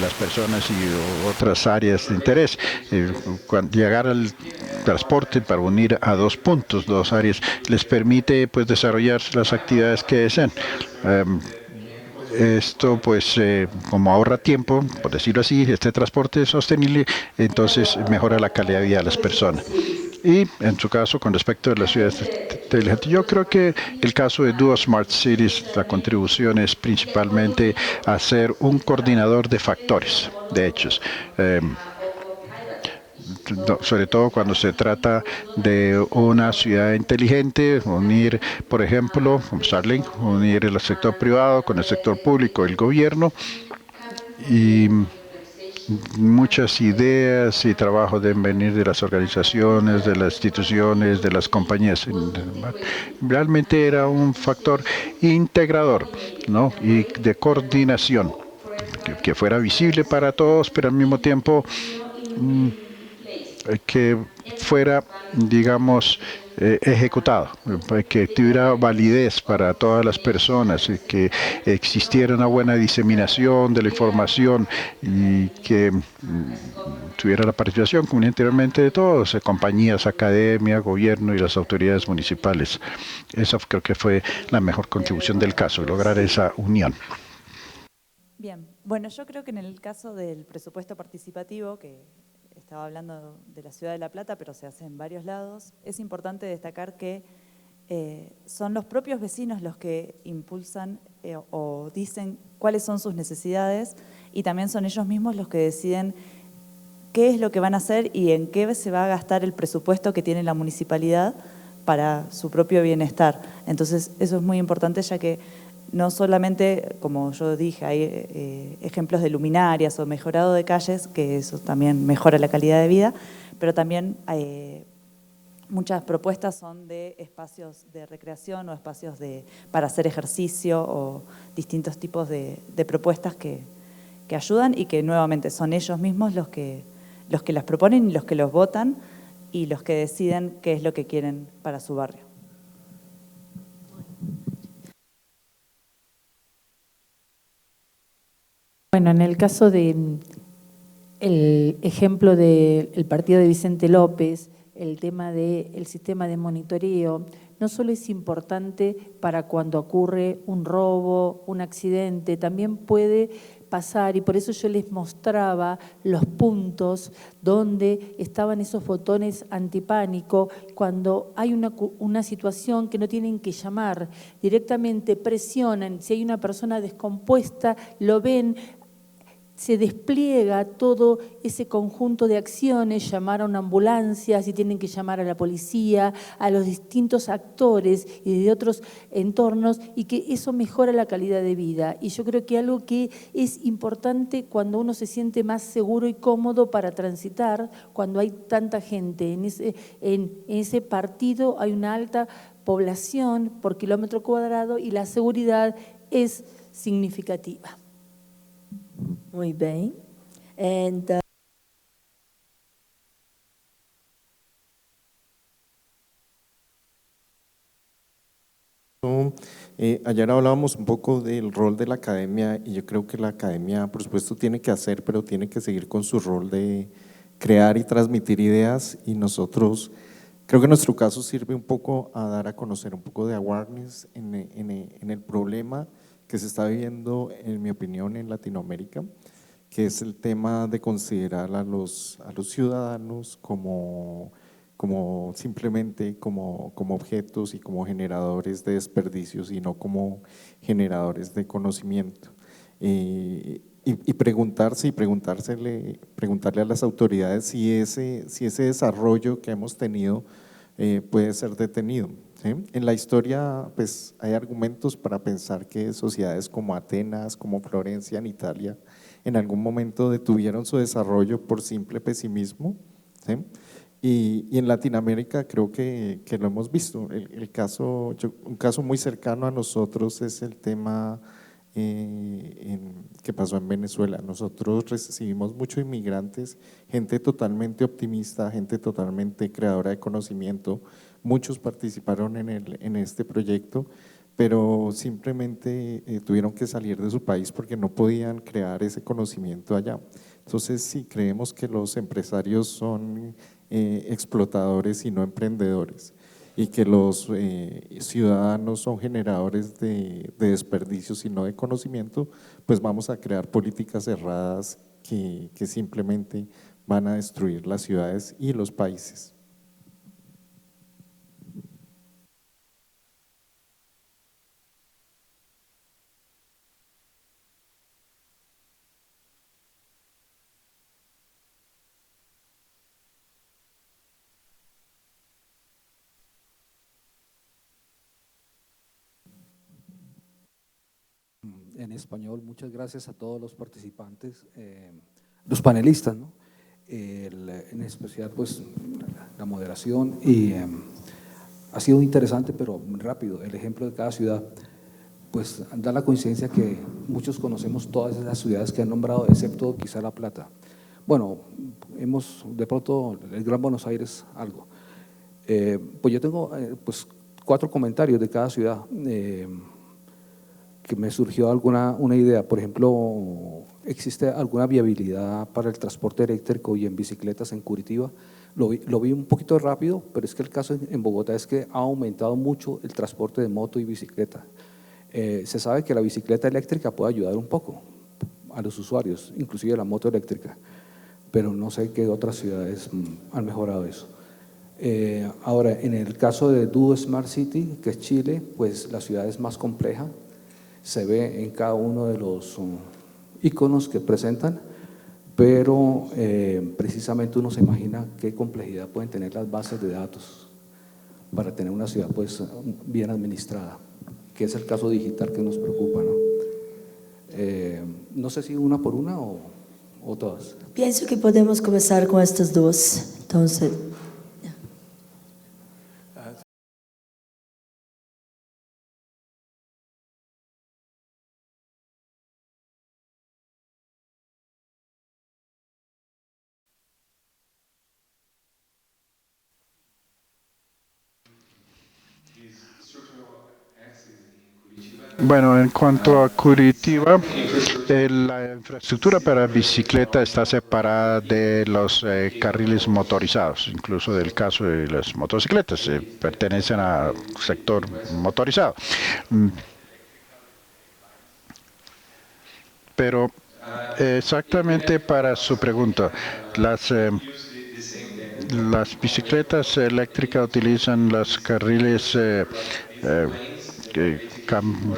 las personas y otras áreas de interés. Llegar al transporte para unir a 2 puntos, 2 áreas, les permite pues desarrollar las actividades que deseen. Esto pues como ahorra tiempo, por decirlo así, este transporte es sostenible, entonces mejora la calidad de vida de las personas. Y en su caso, con respecto a las ciudades inteligentes, yo creo que el caso de Duo Smart Cities, la contribución es principalmente a ser un coordinador de factores, de hechos. Sobre todo cuando se trata de una ciudad inteligente, unir, por ejemplo, como Starlink, unir el sector privado con el sector público, el gobierno, y muchas ideas y trabajo deben venir de las organizaciones, de las instituciones, de las compañías. Realmente era un factor integrador, ¿no? Y de coordinación, que fuera visible para todos, pero al mismo tiempo que fuera, digamos, ejecutado, que tuviera validez para todas las personas, que existiera una buena diseminación de la información y que tuviera la participación, como anteriormente, de todos, compañías, academia, gobierno y las autoridades municipales. Esa creo que fue la mejor contribución del caso, lograr esa unión. Bien, bueno, yo creo que en el caso del presupuesto participativo, que estaba hablando de la ciudad de La Plata, pero se hace en varios lados, es importante destacar que son los propios vecinos los que impulsan o dicen cuáles son sus necesidades y también son ellos mismos los que deciden qué es lo que van a hacer y en qué se va a gastar el presupuesto que tiene la municipalidad para su propio bienestar. Entonces, eso es muy importante, ya que no solamente, como yo dije, hay ejemplos de luminarias o mejorado de calles, que eso también mejora la calidad de vida, pero también muchas propuestas son de espacios de recreación o espacios para hacer ejercicio o distintos tipos de propuestas que ayudan y que nuevamente son ellos mismos los que las proponen y los que los votan y los que deciden qué es lo que quieren para su barrio. Bueno, en el caso de el ejemplo del partido de Vicente López, el tema del sistema de monitoreo, no solo es importante para cuando ocurre un robo, un accidente, también puede pasar, y por eso yo les mostraba los puntos donde estaban esos botones antipánico, cuando hay una situación que no tienen que llamar, directamente presionan, si hay una persona descompuesta, lo ven, se despliega todo ese conjunto de acciones, llamar a una ambulancia, si tienen que llamar a la policía, a los distintos actores y de otros entornos, y que eso mejora la calidad de vida. Y yo creo que algo que es importante cuando uno se siente más seguro y cómodo para transitar, cuando hay tanta gente. En ese partido hay una alta población por kilómetro cuadrado y la seguridad es significativa. Muy bem. And ayer hablábamos un poco del rol de la academia y yo creo que la academia, por supuesto, tiene que hacer, pero tiene que seguir con su rol de crear y transmitir ideas y nosotros, creo que nuestro caso sirve un poco a dar a conocer un poco de awareness en el problema que se está viviendo, en mi opinión, en Latinoamérica, que es el tema de considerar a los ciudadanos como simplemente como objetos y como generadores de desperdicios y no como generadores de conocimiento. Y preguntarle a las autoridades si ese desarrollo que hemos tenido puede ser detenido. ¿Sí? En la historia, pues, hay argumentos para pensar que sociedades como Atenas, como Florencia en Italia, en algún momento detuvieron su desarrollo por simple pesimismo. ¿Sí? Y en Latinoamérica creo que lo hemos visto. Un caso muy cercano a nosotros es el tema que pasó en Venezuela. Nosotros recibimos muchos inmigrantes, gente totalmente optimista, gente totalmente creadora de conocimiento. Muchos participaron en este proyecto, pero simplemente tuvieron que salir de su país porque no podían crear ese conocimiento allá. Entonces, sí, creemos que los empresarios son explotadores y no emprendedores, y que los ciudadanos son generadores de desperdicios y no de conocimiento, pues vamos a crear políticas cerradas que simplemente van a destruir las ciudades y los países. En español, muchas gracias a todos los participantes. los panelistas, ¿no? En especial pues la moderación y ha sido interesante pero rápido el ejemplo de cada ciudad, pues da la coincidencia que muchos conocemos todas esas ciudades que han nombrado excepto quizá La Plata. Bueno, hemos de pronto el Gran Buenos Aires algo. Pues yo tengo pues 4 comentarios de cada ciudad que me surgió una idea. Por ejemplo, ¿existe alguna viabilidad para el transporte eléctrico y en bicicletas en Curitiba? Lo vi un poquito rápido, pero es que el caso en Bogotá es que ha aumentado mucho el transporte de moto y bicicleta. Se sabe que la bicicleta eléctrica puede ayudar un poco a los usuarios, inclusive la moto eléctrica, pero no sé qué otras ciudades han mejorado eso. Ahora, en el caso de Duo Smart City, que es Chile, pues la ciudad es más compleja, se ve en cada uno de los iconos que presentan, pero precisamente uno se imagina qué complejidad pueden tener las bases de datos para tener una ciudad pues bien administrada, que es el caso digital que nos preocupa, ¿no? No sé si una por una o todas. Pienso que podemos comenzar con estas dos. Entonces, Bueno, en cuanto a Curitiba, la infraestructura para bicicleta está separada de los carriles motorizados, incluso del caso de las motocicletas, pertenecen al sector motorizado. Pero exactamente para su pregunta, las bicicletas eléctricas utilizan los carriles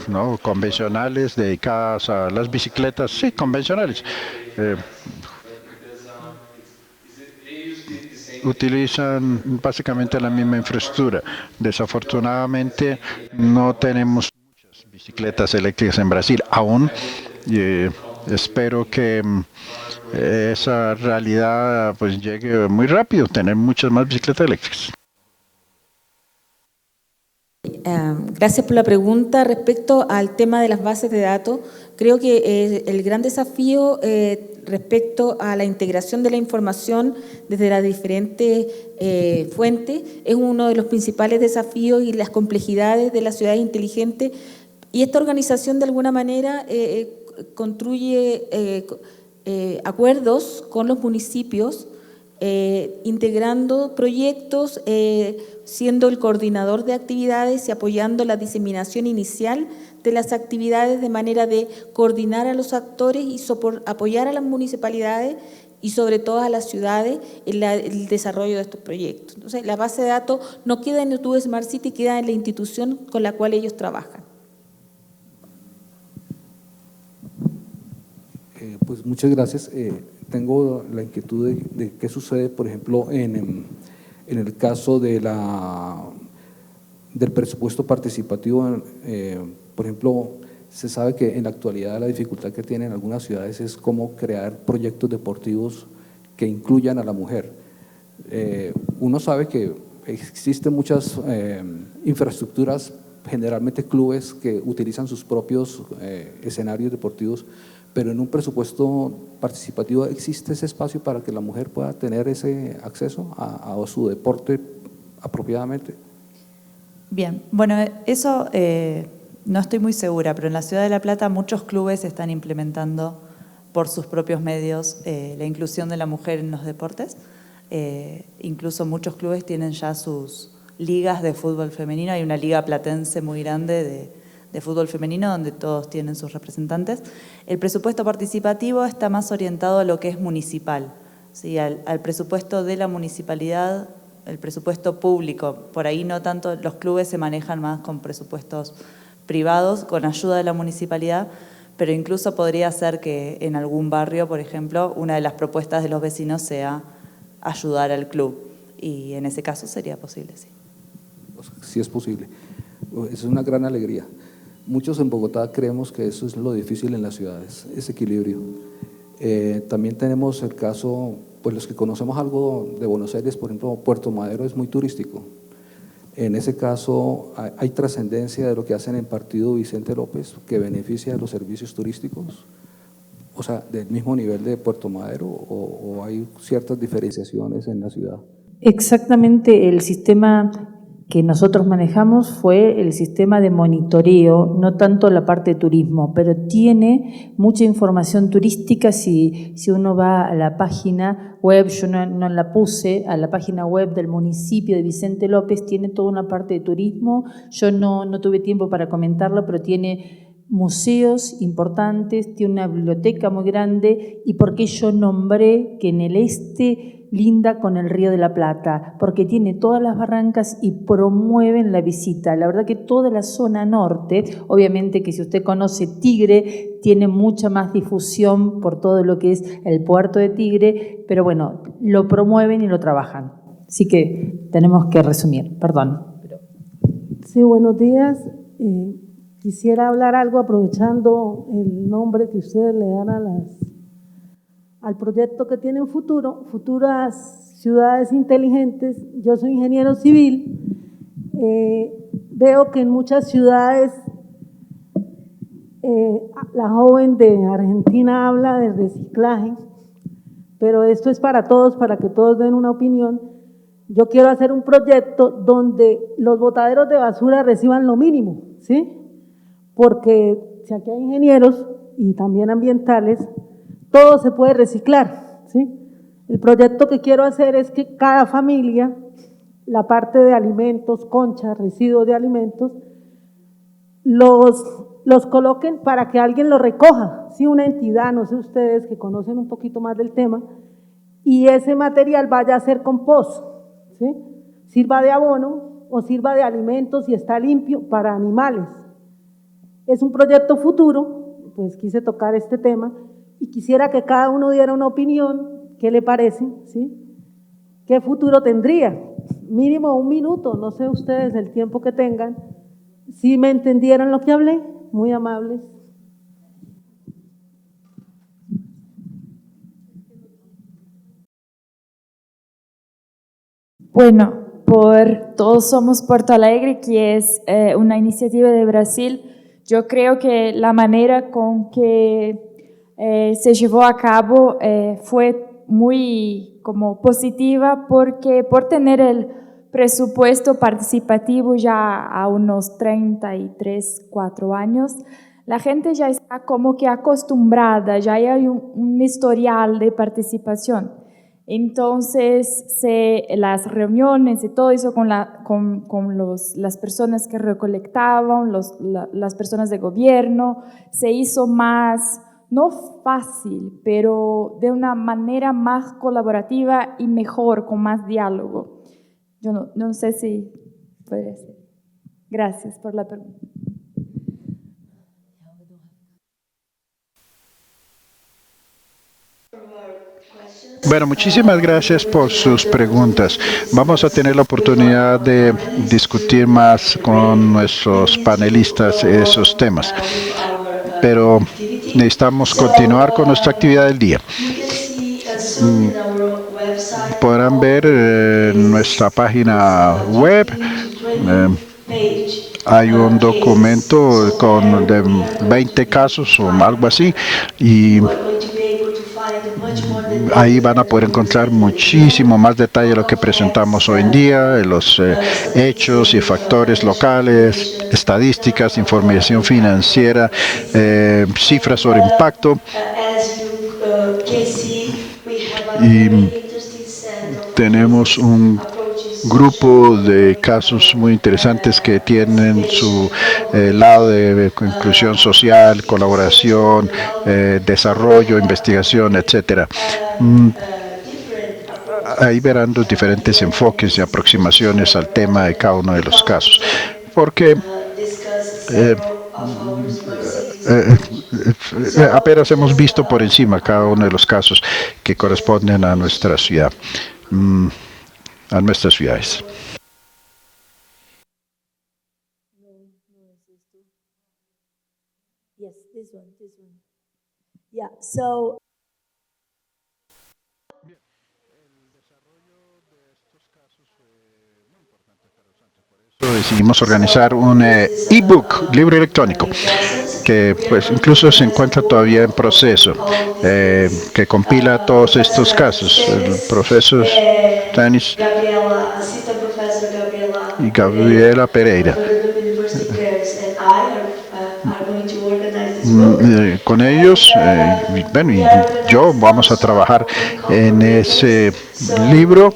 ¿no? convencionales dedicadas a las bicicletas, sí, convencionales. Utilizan básicamente la misma infraestructura. Desafortunadamente no tenemos muchas bicicletas eléctricas en Brasil aún. Espero que esa realidad pues llegue muy rápido, tener muchas más bicicletas eléctricas. Gracias por la pregunta. Respecto al tema de las bases de datos, creo que el gran desafío respecto a la integración de la información desde las diferentes fuentes es uno de los principales desafíos y las complejidades de las ciudades inteligentes, y esta organización de alguna manera construye acuerdos con los municipios, integrando proyectos, siendo el coordinador de actividades y apoyando la diseminación inicial de las actividades de manera de coordinar a los actores y apoyar a las municipalidades y sobre todo a las ciudades en el desarrollo de estos proyectos. Entonces, la base de datos no queda en YouTube Smart City, queda en la institución con la cual ellos trabajan. Pues muchas gracias. Tengo la inquietud de qué sucede, por ejemplo, en el caso de del presupuesto participativo. Por ejemplo, se sabe que en la actualidad la dificultad que tienen algunas ciudades es cómo crear proyectos deportivos que incluyan a la mujer. Uno sabe que existen muchas infraestructuras, generalmente clubes que utilizan sus propios escenarios deportivos, pero en un presupuesto participativo ¿existe ese espacio para que la mujer pueda tener ese acceso a su deporte apropiadamente? Bien, bueno, eso no estoy muy segura, pero en la Ciudad de La Plata muchos clubes están implementando por sus propios medios la inclusión de la mujer en los deportes. Incluso muchos clubes tienen ya sus ligas de fútbol femenino. Hay una liga platense muy grande de fútbol femenino donde todos tienen sus representantes. El presupuesto participativo está más orientado a lo que es municipal, ¿sí? al presupuesto de la municipalidad, el presupuesto público. Por ahí no tanto, los clubes se manejan más con presupuestos privados, con ayuda de la municipalidad, pero incluso podría ser que en algún barrio, por ejemplo, una de las propuestas de los vecinos sea ayudar al club, y en ese caso sería posible, sí. Sí es posible. Es una gran alegría. Muchos en Bogotá creemos que eso es lo difícil en las ciudades, ese equilibrio. También tenemos el caso, pues los que conocemos algo de Buenos Aires, por ejemplo, Puerto Madero es muy turístico. En ese caso, ¿hay trascendencia de lo que hacen en Partido Vicente López que beneficia de los servicios turísticos? O sea, ¿del mismo nivel de Puerto Madero o hay ciertas diferenciaciones en la ciudad? Exactamente, el sistema que nosotros manejamos fue el sistema de monitoreo, no tanto la parte de turismo, pero tiene mucha información turística. Si uno va a la página web, yo no la puse, a la página web del municipio de Vicente López, tiene toda una parte de turismo. Yo no tuve tiempo para comentarlo, pero tiene museos importantes, tiene una biblioteca muy grande. ¿Y por qué yo nombré que en el este linda con el Río de la Plata? Porque tiene todas las barrancas y promueven la visita. La verdad que toda la zona norte, obviamente que si usted conoce Tigre, tiene mucha más difusión por todo lo que es el puerto de Tigre, pero bueno, lo promueven y lo trabajan. Así que tenemos que resumir, perdón. Sí, buenos días. Quisiera hablar algo aprovechando el nombre que ustedes le dan al proyecto que tienen futuras ciudades inteligentes. Yo soy ingeniero civil. Veo que en muchas ciudades la joven de Argentina habla de reciclaje, pero esto es para todos, para que todos den una opinión. Yo quiero hacer un proyecto donde los botaderos de basura reciban lo mínimo, ¿sí? Porque si aquí hay ingenieros y también ambientales, todo se puede reciclar, ¿sí? El proyecto que quiero hacer es que cada familia, la parte de alimentos, conchas, residuos de alimentos, los coloquen para que alguien los recoja, ¿sí? Una entidad, no sé ustedes que conocen un poquito más del tema, y ese material vaya a ser compost, ¿sí? Sirva de abono o sirva de alimentos y está limpio para animales. Es un proyecto futuro, pues quise tocar este tema y quisiera que cada uno diera una opinión, ¿qué le parece? ¿Sí? ¿Qué futuro tendría? Mínimo 1 minuto, no sé ustedes el tiempo que tengan. Si me entendieron lo que hablé, muy amables. Bueno, por Todos Somos Porto Alegre, que es una iniciativa de Brasil, yo creo que la manera con que se llevó a cabo fue muy como positiva, porque por tener el presupuesto participativo ya a unos 33, 4 años, la gente ya está como que acostumbrada, ya hay un historial de participación. Entonces, las reuniones y todo eso con las personas que recolectaban, las personas de gobierno, se hizo más, no fácil, pero de una manera más colaborativa y mejor, con más diálogo. Yo no sé si puede ser. Gracias por la pregunta. Bueno, muchísimas gracias por sus preguntas. Vamos a tener la oportunidad de discutir más con nuestros panelistas esos temas, pero necesitamos continuar con nuestra actividad del día. Podrán ver en nuestra página web. Hay un documento de 20 casos o algo así, y ahí van a poder encontrar muchísimo más detalle de lo que presentamos hoy en día, los hechos y factores locales, estadísticas, información financiera, cifras sobre impacto. Y tenemos un grupo de casos muy interesantes que tienen su lado de inclusión social, colaboración, desarrollo, investigación, etcétera. Ahí verán los diferentes enfoques y aproximaciones al tema de cada uno de los casos, porque apenas hemos visto por encima cada uno de los casos que corresponden a nuestra ciudad, a nuestras ciudades. Yes, this one. Yeah, so Decidimos organizar un ebook, libro electrónico, que pues incluso se encuentra todavía en proceso, que compila todos estos casos. El profesor Tanis y Gabriela Pereira. Con ellos, bueno, y yo vamos a trabajar en ese libro.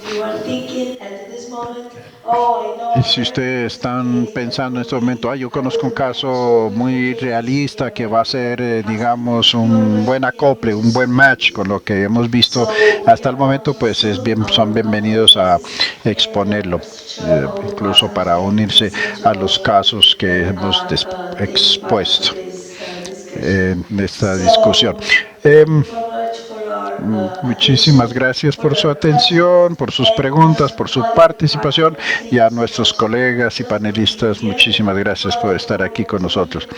Y si ustedes están pensando en este momento, yo conozco un caso muy realista que va a ser, digamos, un buen acople, un buen match con lo que hemos visto hasta el momento, pues son bienvenidos a exponerlo, incluso para unirse a los casos que hemos expuesto en esta discusión. Muchísimas gracias por su atención, por sus preguntas, por su participación, y a nuestros colegas y panelistas, muchísimas gracias por estar aquí con nosotros.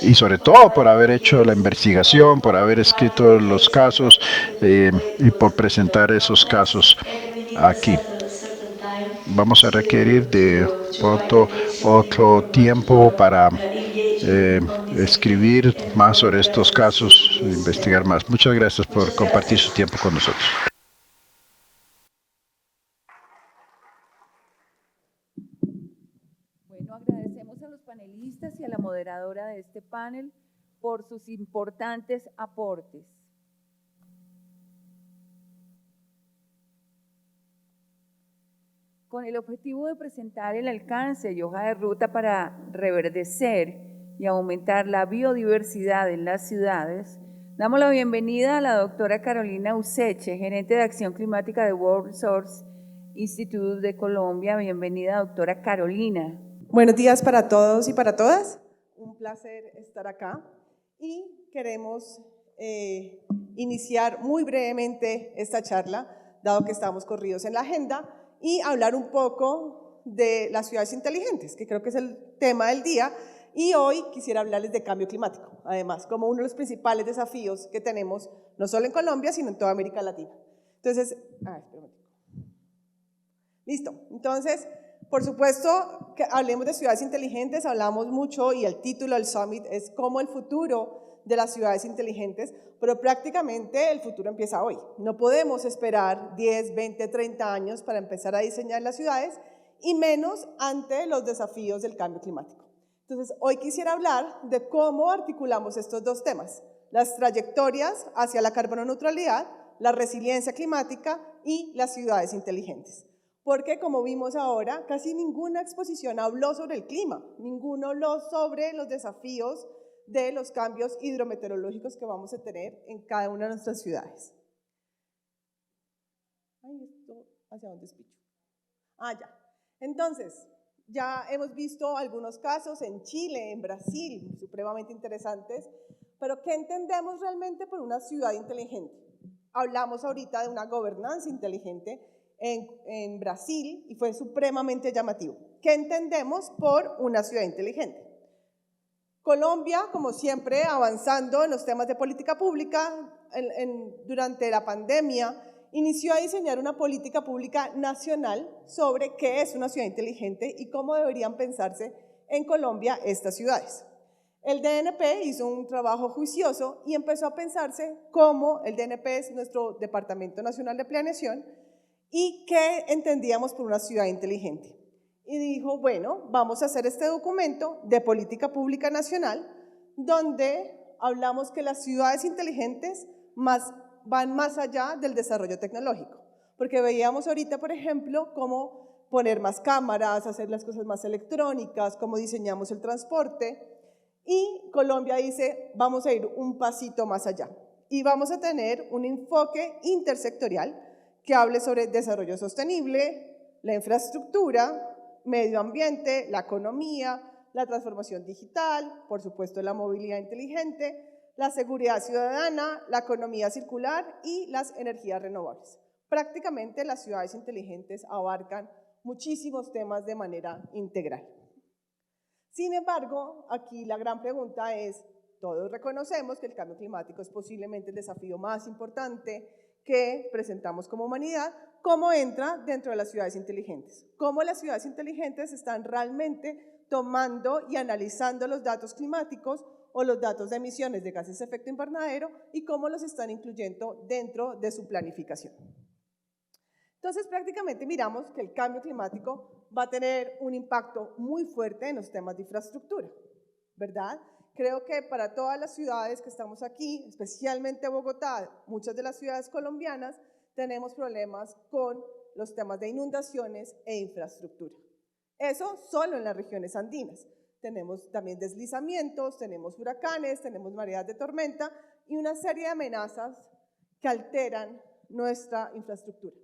Y sobre todo por haber hecho la investigación, por haber escrito los casos y por presentar esos casos aquí. Vamos a requerir de otro tiempo para escribir más sobre estos casos, investigar más. Muchas gracias por compartir su tiempo con nosotros. Bueno, agradecemos a los panelistas y a la moderadora de este panel por sus importantes aportes. Con el objetivo de presentar el alcance y hoja de ruta para reverdecer y aumentar la biodiversidad en las ciudades, damos la bienvenida a la doctora Carolina Useche, gerente de Acción Climática de World Resource Institute de Colombia. Bienvenida, doctora Carolina. Buenos días para todos y para todas. Un placer estar acá y queremos iniciar muy brevemente esta charla, dado que estamos corridos en la agenda, y hablar un poco de las ciudades inteligentes, que creo que es el tema del día. Y hoy quisiera hablarles de cambio climático, además, como uno de los principales desafíos que tenemos, no solo en Colombia, sino en toda América Latina. Entonces, listo. Entonces, por supuesto, que hablemos de ciudades inteligentes, hablamos mucho y el título del Summit es cómo el futuro de las ciudades inteligentes, pero prácticamente el futuro empieza hoy. No podemos esperar 10, 20, 30 años para empezar a diseñar las ciudades y menos ante los desafíos del cambio climático. Entonces, hoy quisiera hablar de cómo articulamos estos dos temas, las trayectorias hacia la carbono neutralidad, la resiliencia climática y las ciudades inteligentes. Porque, como vimos ahora, casi ninguna exposición habló sobre el clima, ninguno habló sobre los desafíos de los cambios hidrometeorológicos que vamos a tener en cada una de nuestras ciudades. ¿Hacia dónde espicho? Ya. Entonces, ya hemos visto algunos casos en Chile, en Brasil, supremamente interesantes, pero ¿qué entendemos realmente por una ciudad inteligente? Hablamos ahorita de una gobernanza inteligente en Brasil y fue supremamente llamativo. ¿Qué entendemos por una ciudad inteligente? Colombia, como siempre, avanzando en los temas de política pública, durante la pandemia, inició a diseñar una política pública nacional sobre qué es una ciudad inteligente y cómo deberían pensarse en Colombia estas ciudades. El DNP hizo un trabajo juicioso y empezó a pensarse cómo el DNP es nuestro Departamento Nacional de Planeación y qué entendíamos por una ciudad inteligente. Y dijo, bueno, vamos a hacer este documento de política pública nacional donde hablamos que las ciudades inteligentes van más allá del desarrollo tecnológico. Porque veíamos ahorita, por ejemplo, cómo poner más cámaras, hacer las cosas más electrónicas, cómo diseñamos el transporte. Y Colombia dice, vamos a ir un pasito más allá. Y vamos a tener un enfoque intersectorial que hable sobre desarrollo sostenible, la infraestructura, medio ambiente, la economía, la transformación digital, por supuesto la movilidad inteligente, la seguridad ciudadana, la economía circular y las energías renovables. Prácticamente las ciudades inteligentes abarcan muchísimos temas de manera integral. Sin embargo, aquí la gran pregunta es, todos reconocemos que el cambio climático es posiblemente el desafío más importante que presentamos como humanidad, cómo entra dentro de las ciudades inteligentes, cómo las ciudades inteligentes están realmente tomando y analizando los datos climáticos o los datos de emisiones de gases de efecto invernadero y cómo los están incluyendo dentro de su planificación. Entonces, prácticamente miramos que el cambio climático va a tener un impacto muy fuerte en los temas de infraestructura, ¿verdad? Creo que para todas las ciudades que estamos aquí, especialmente Bogotá, muchas de las ciudades colombianas, tenemos problemas con los temas de inundaciones e infraestructura. Eso solo en las regiones andinas. Tenemos también deslizamientos, tenemos huracanes, tenemos mareas de tormenta y una serie de amenazas que alteran nuestra infraestructura.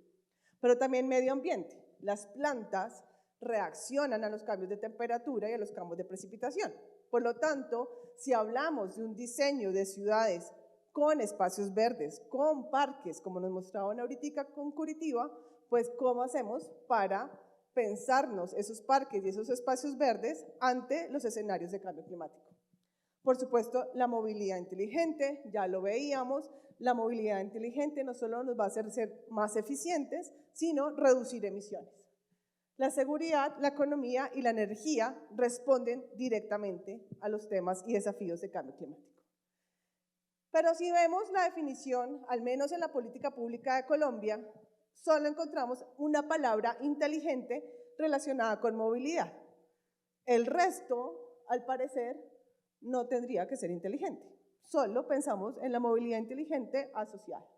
Pero también medio ambiente. Las plantas reaccionan a los cambios de temperatura y a los cambios de precipitación. Por lo tanto, si hablamos de un diseño de ciudades con espacios verdes, con parques, como nos mostraban ahorita con Curitiba, pues ¿cómo hacemos para pensarnos esos parques y esos espacios verdes ante los escenarios de cambio climático? Por supuesto, la movilidad inteligente, ya lo veíamos, la movilidad inteligente no solo nos va a hacer ser más eficientes, sino reducir emisiones. La seguridad, la economía y la energía responden directamente a los temas y desafíos de cambio climático. Pero si vemos la definición, al menos en la política pública de Colombia, solo encontramos una palabra inteligente relacionada con movilidad. El resto, al parecer, no tendría que ser inteligente. Solo pensamos en la movilidad inteligente asociada.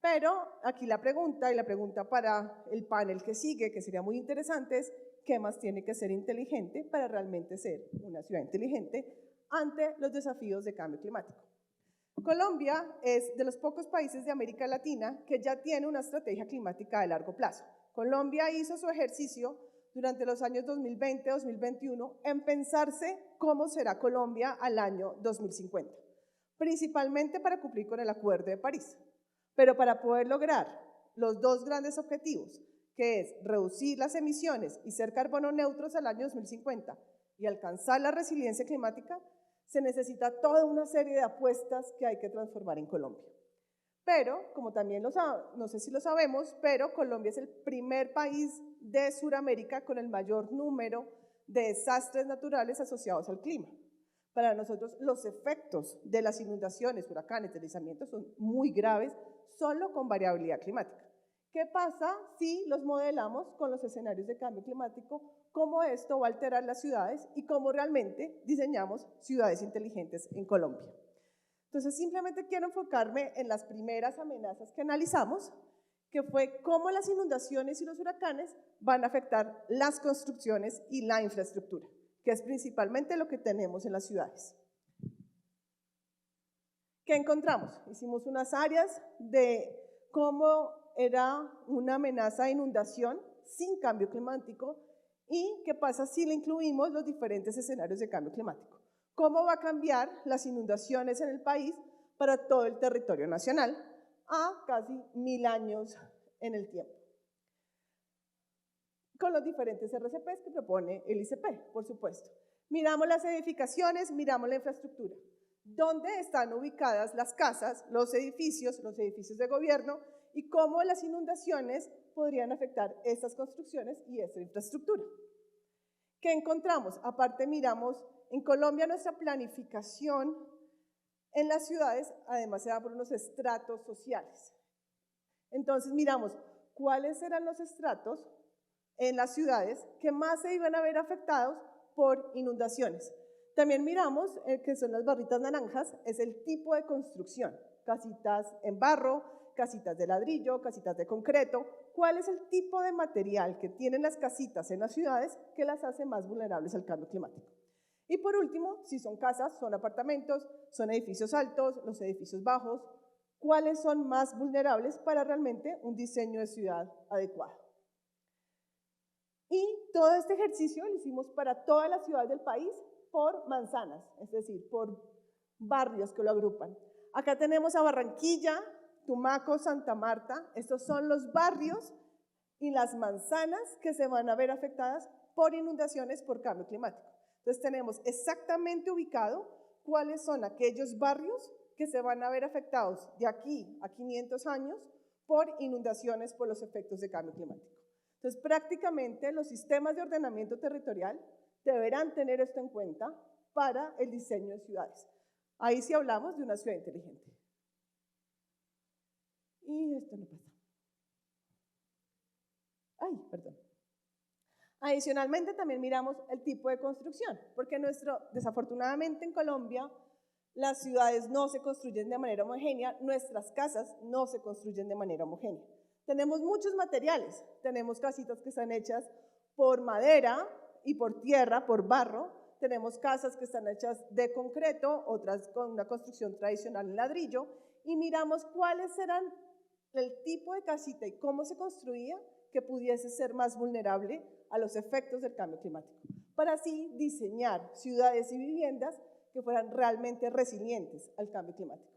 Pero aquí la pregunta para el panel que sigue, que sería muy interesante, es ¿qué más tiene que ser inteligente para realmente ser una ciudad inteligente ante los desafíos de cambio climático? Colombia es de los pocos países de América Latina que ya tiene una estrategia climática de largo plazo. Colombia hizo su ejercicio durante los años 2020-2021 en pensarse cómo será Colombia al año 2050, principalmente para cumplir con el Acuerdo de París. Pero para poder lograr los dos grandes objetivos, que es reducir las emisiones y ser carbono neutros al año 2050 y alcanzar la resiliencia climática, se necesita toda una serie de apuestas que hay que transformar en Colombia. Pero, como también no sé si lo sabemos, pero Colombia es el primer país de Sudamérica con el mayor número de desastres naturales asociados al clima. Para nosotros, los efectos de las inundaciones, huracanes, deslizamientos son muy graves solo con variabilidad climática. ¿Qué pasa si los modelamos con los escenarios de cambio climático? ¿Cómo esto va a alterar las ciudades y cómo realmente diseñamos ciudades inteligentes en Colombia? Entonces, simplemente quiero enfocarme en las primeras amenazas que analizamos, que fue cómo las inundaciones y los huracanes van a afectar las construcciones y la infraestructura, que es principalmente lo que tenemos en las ciudades. ¿Qué encontramos? Hicimos unas áreas de cómo era una amenaza de inundación sin cambio climático y qué pasa si le incluimos los diferentes escenarios de cambio climático. ¿Cómo va a cambiar las inundaciones en el país para todo el territorio nacional a casi 1000 años en el tiempo? Con los diferentes RCPs que propone el ICP, por supuesto. Miramos las edificaciones, miramos la infraestructura. ¿Dónde están ubicadas las casas, los edificios de gobierno y cómo las inundaciones podrían afectar estas construcciones y esta infraestructura? ¿Qué encontramos? Aparte miramos, en Colombia nuestra planificación en las ciudades además se da por unos estratos sociales. Entonces miramos cuáles eran los estratos en las ciudades que más se iban a ver afectados por inundaciones. También miramos, que son las barritas naranjas, es el tipo de construcción, casitas en barro, casitas de ladrillo, casitas de concreto. ¿Cuál es el tipo de material que tienen las casitas en las ciudades que las hace más vulnerables al cambio climático? Y por último, si son casas, son apartamentos, son edificios altos, los edificios bajos, ¿cuáles son más vulnerables para realmente un diseño de ciudad adecuado? Y todo este ejercicio lo hicimos para todas las ciudades del país por manzanas, es decir, por barrios que lo agrupan. Acá tenemos a Barranquilla, Tumaco, Santa Marta. Estos son los barrios y las manzanas que se van a ver afectadas por inundaciones por cambio climático. Entonces tenemos exactamente ubicado cuáles son aquellos barrios que se van a ver afectados de aquí a 500 años por inundaciones por los efectos de cambio climático. Entonces, prácticamente los sistemas de ordenamiento territorial deberán tener esto en cuenta para el diseño de ciudades. Ahí sí hablamos de una ciudad inteligente. Y esto no pasa. Ay, perdón. Adicionalmente, también miramos el tipo de construcción, porque desafortunadamente en Colombia las ciudades no se construyen de manera homogénea, nuestras casas no se construyen de manera homogénea. Tenemos muchos materiales, tenemos casitas que están hechas por madera y por tierra, por barro, tenemos casas que están hechas de concreto, otras con una construcción tradicional en ladrillo, y miramos cuáles eran el tipo de casita y cómo se construía que pudiese ser más vulnerable a los efectos del cambio climático, para así diseñar ciudades y viviendas que fueran realmente resilientes al cambio climático.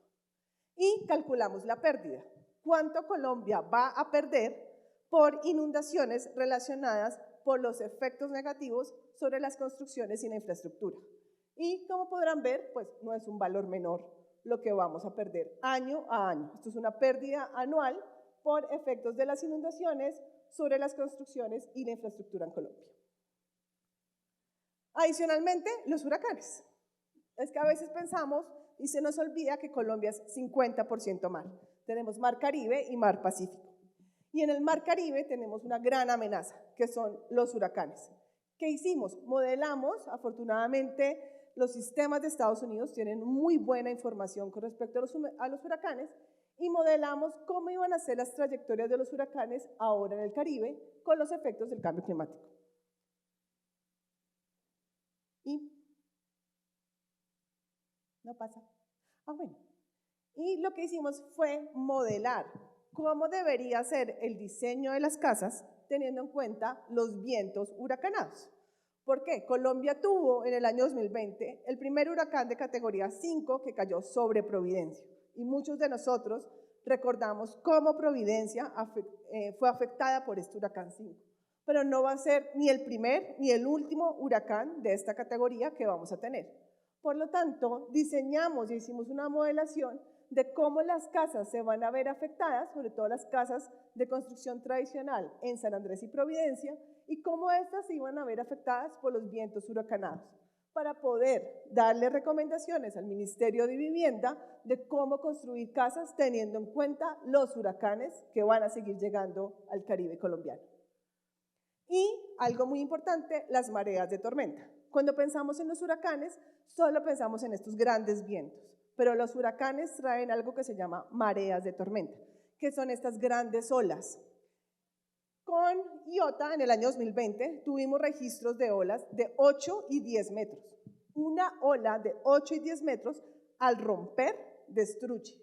Y calculamos la pérdida. ¿Cuánto Colombia va a perder por inundaciones relacionadas por los efectos negativos sobre las construcciones y la infraestructura? Y como podrán ver, pues no es un valor menor lo que vamos a perder año a año. Esto es una pérdida anual por efectos de las inundaciones sobre las construcciones y la infraestructura en Colombia. Adicionalmente, los huracanes. Es que a veces pensamos y se nos olvida que Colombia es 50% mar. Tenemos mar Caribe y mar Pacífico. Y en el mar Caribe tenemos una gran amenaza, que son los huracanes. ¿Qué hicimos? Modelamos, afortunadamente, los sistemas de Estados Unidos tienen muy buena información con respecto a los huracanes, y modelamos cómo iban a ser las trayectorias de los huracanes ahora en el Caribe con los efectos del cambio climático. Y no pasa. Bueno. Y lo que hicimos fue modelar cómo debería ser el diseño de las casas teniendo en cuenta los vientos huracanados. ¿Por qué? Colombia tuvo en el año 2020 el primer huracán de categoría 5 que cayó sobre Providencia. Y muchos de nosotros recordamos cómo Providencia fue afectada por este huracán 5. Pero no va a ser ni el primer ni el último huracán de esta categoría que vamos a tener. Por lo tanto, diseñamos y hicimos una modelación de cómo las casas se van a ver afectadas, sobre todo las casas de construcción tradicional en San Andrés y Providencia, y cómo estas se iban a ver afectadas por los vientos huracanados, para poder darle recomendaciones al Ministerio de Vivienda de cómo construir casas teniendo en cuenta los huracanes que van a seguir llegando al Caribe colombiano. Y algo muy importante, las mareas de tormenta. Cuando pensamos en los huracanes, solo pensamos en estos grandes vientos, pero los huracanes traen algo que se llama mareas de tormenta, que son estas grandes olas. Con Iota, en el año 2020, tuvimos registros de olas de 8 y 10 metros. Una ola de 8 y 10 metros, al romper, destruye.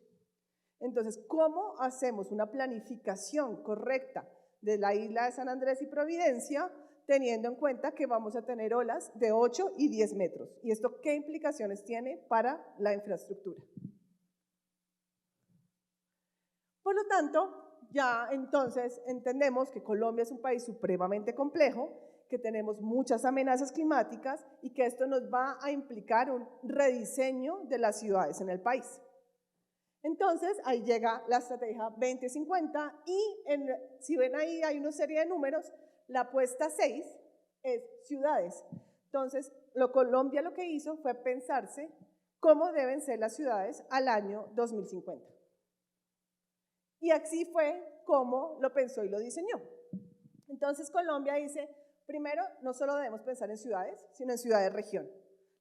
Entonces, ¿cómo hacemos una planificación correcta de la isla de San Andrés y Providencia, teniendo en cuenta que vamos a tener olas de 8 y 10 metros? ¿Y esto qué implicaciones tiene para la infraestructura? Por lo tanto, ya entonces entendemos que Colombia es un país supremamente complejo, que tenemos muchas amenazas climáticas y que esto nos va a implicar un rediseño de las ciudades en el país. Entonces, ahí llega la estrategia 2050 y si ven ahí hay una serie de números, la apuesta 6 es ciudades. Entonces, Colombia lo que hizo fue pensarse cómo deben ser las ciudades al año 2050. Y así fue como lo pensó y lo diseñó. Entonces Colombia dice, primero, no solo debemos pensar en ciudades, sino en ciudades-región.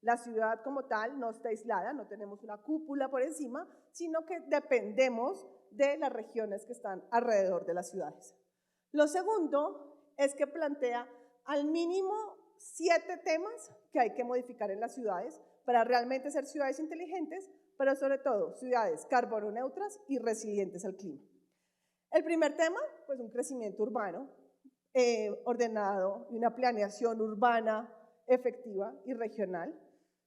La ciudad como tal no está aislada, no tenemos una cúpula por encima, sino que dependemos de las regiones que están alrededor de las ciudades. Lo segundo es que plantea al mínimo 7 temas que hay que modificar en las ciudades para realmente ser ciudades inteligentes, pero sobre todo ciudades carbono neutras y resilientes al clima. El primer tema, pues un crecimiento urbano ordenado y una planeación urbana efectiva y regional.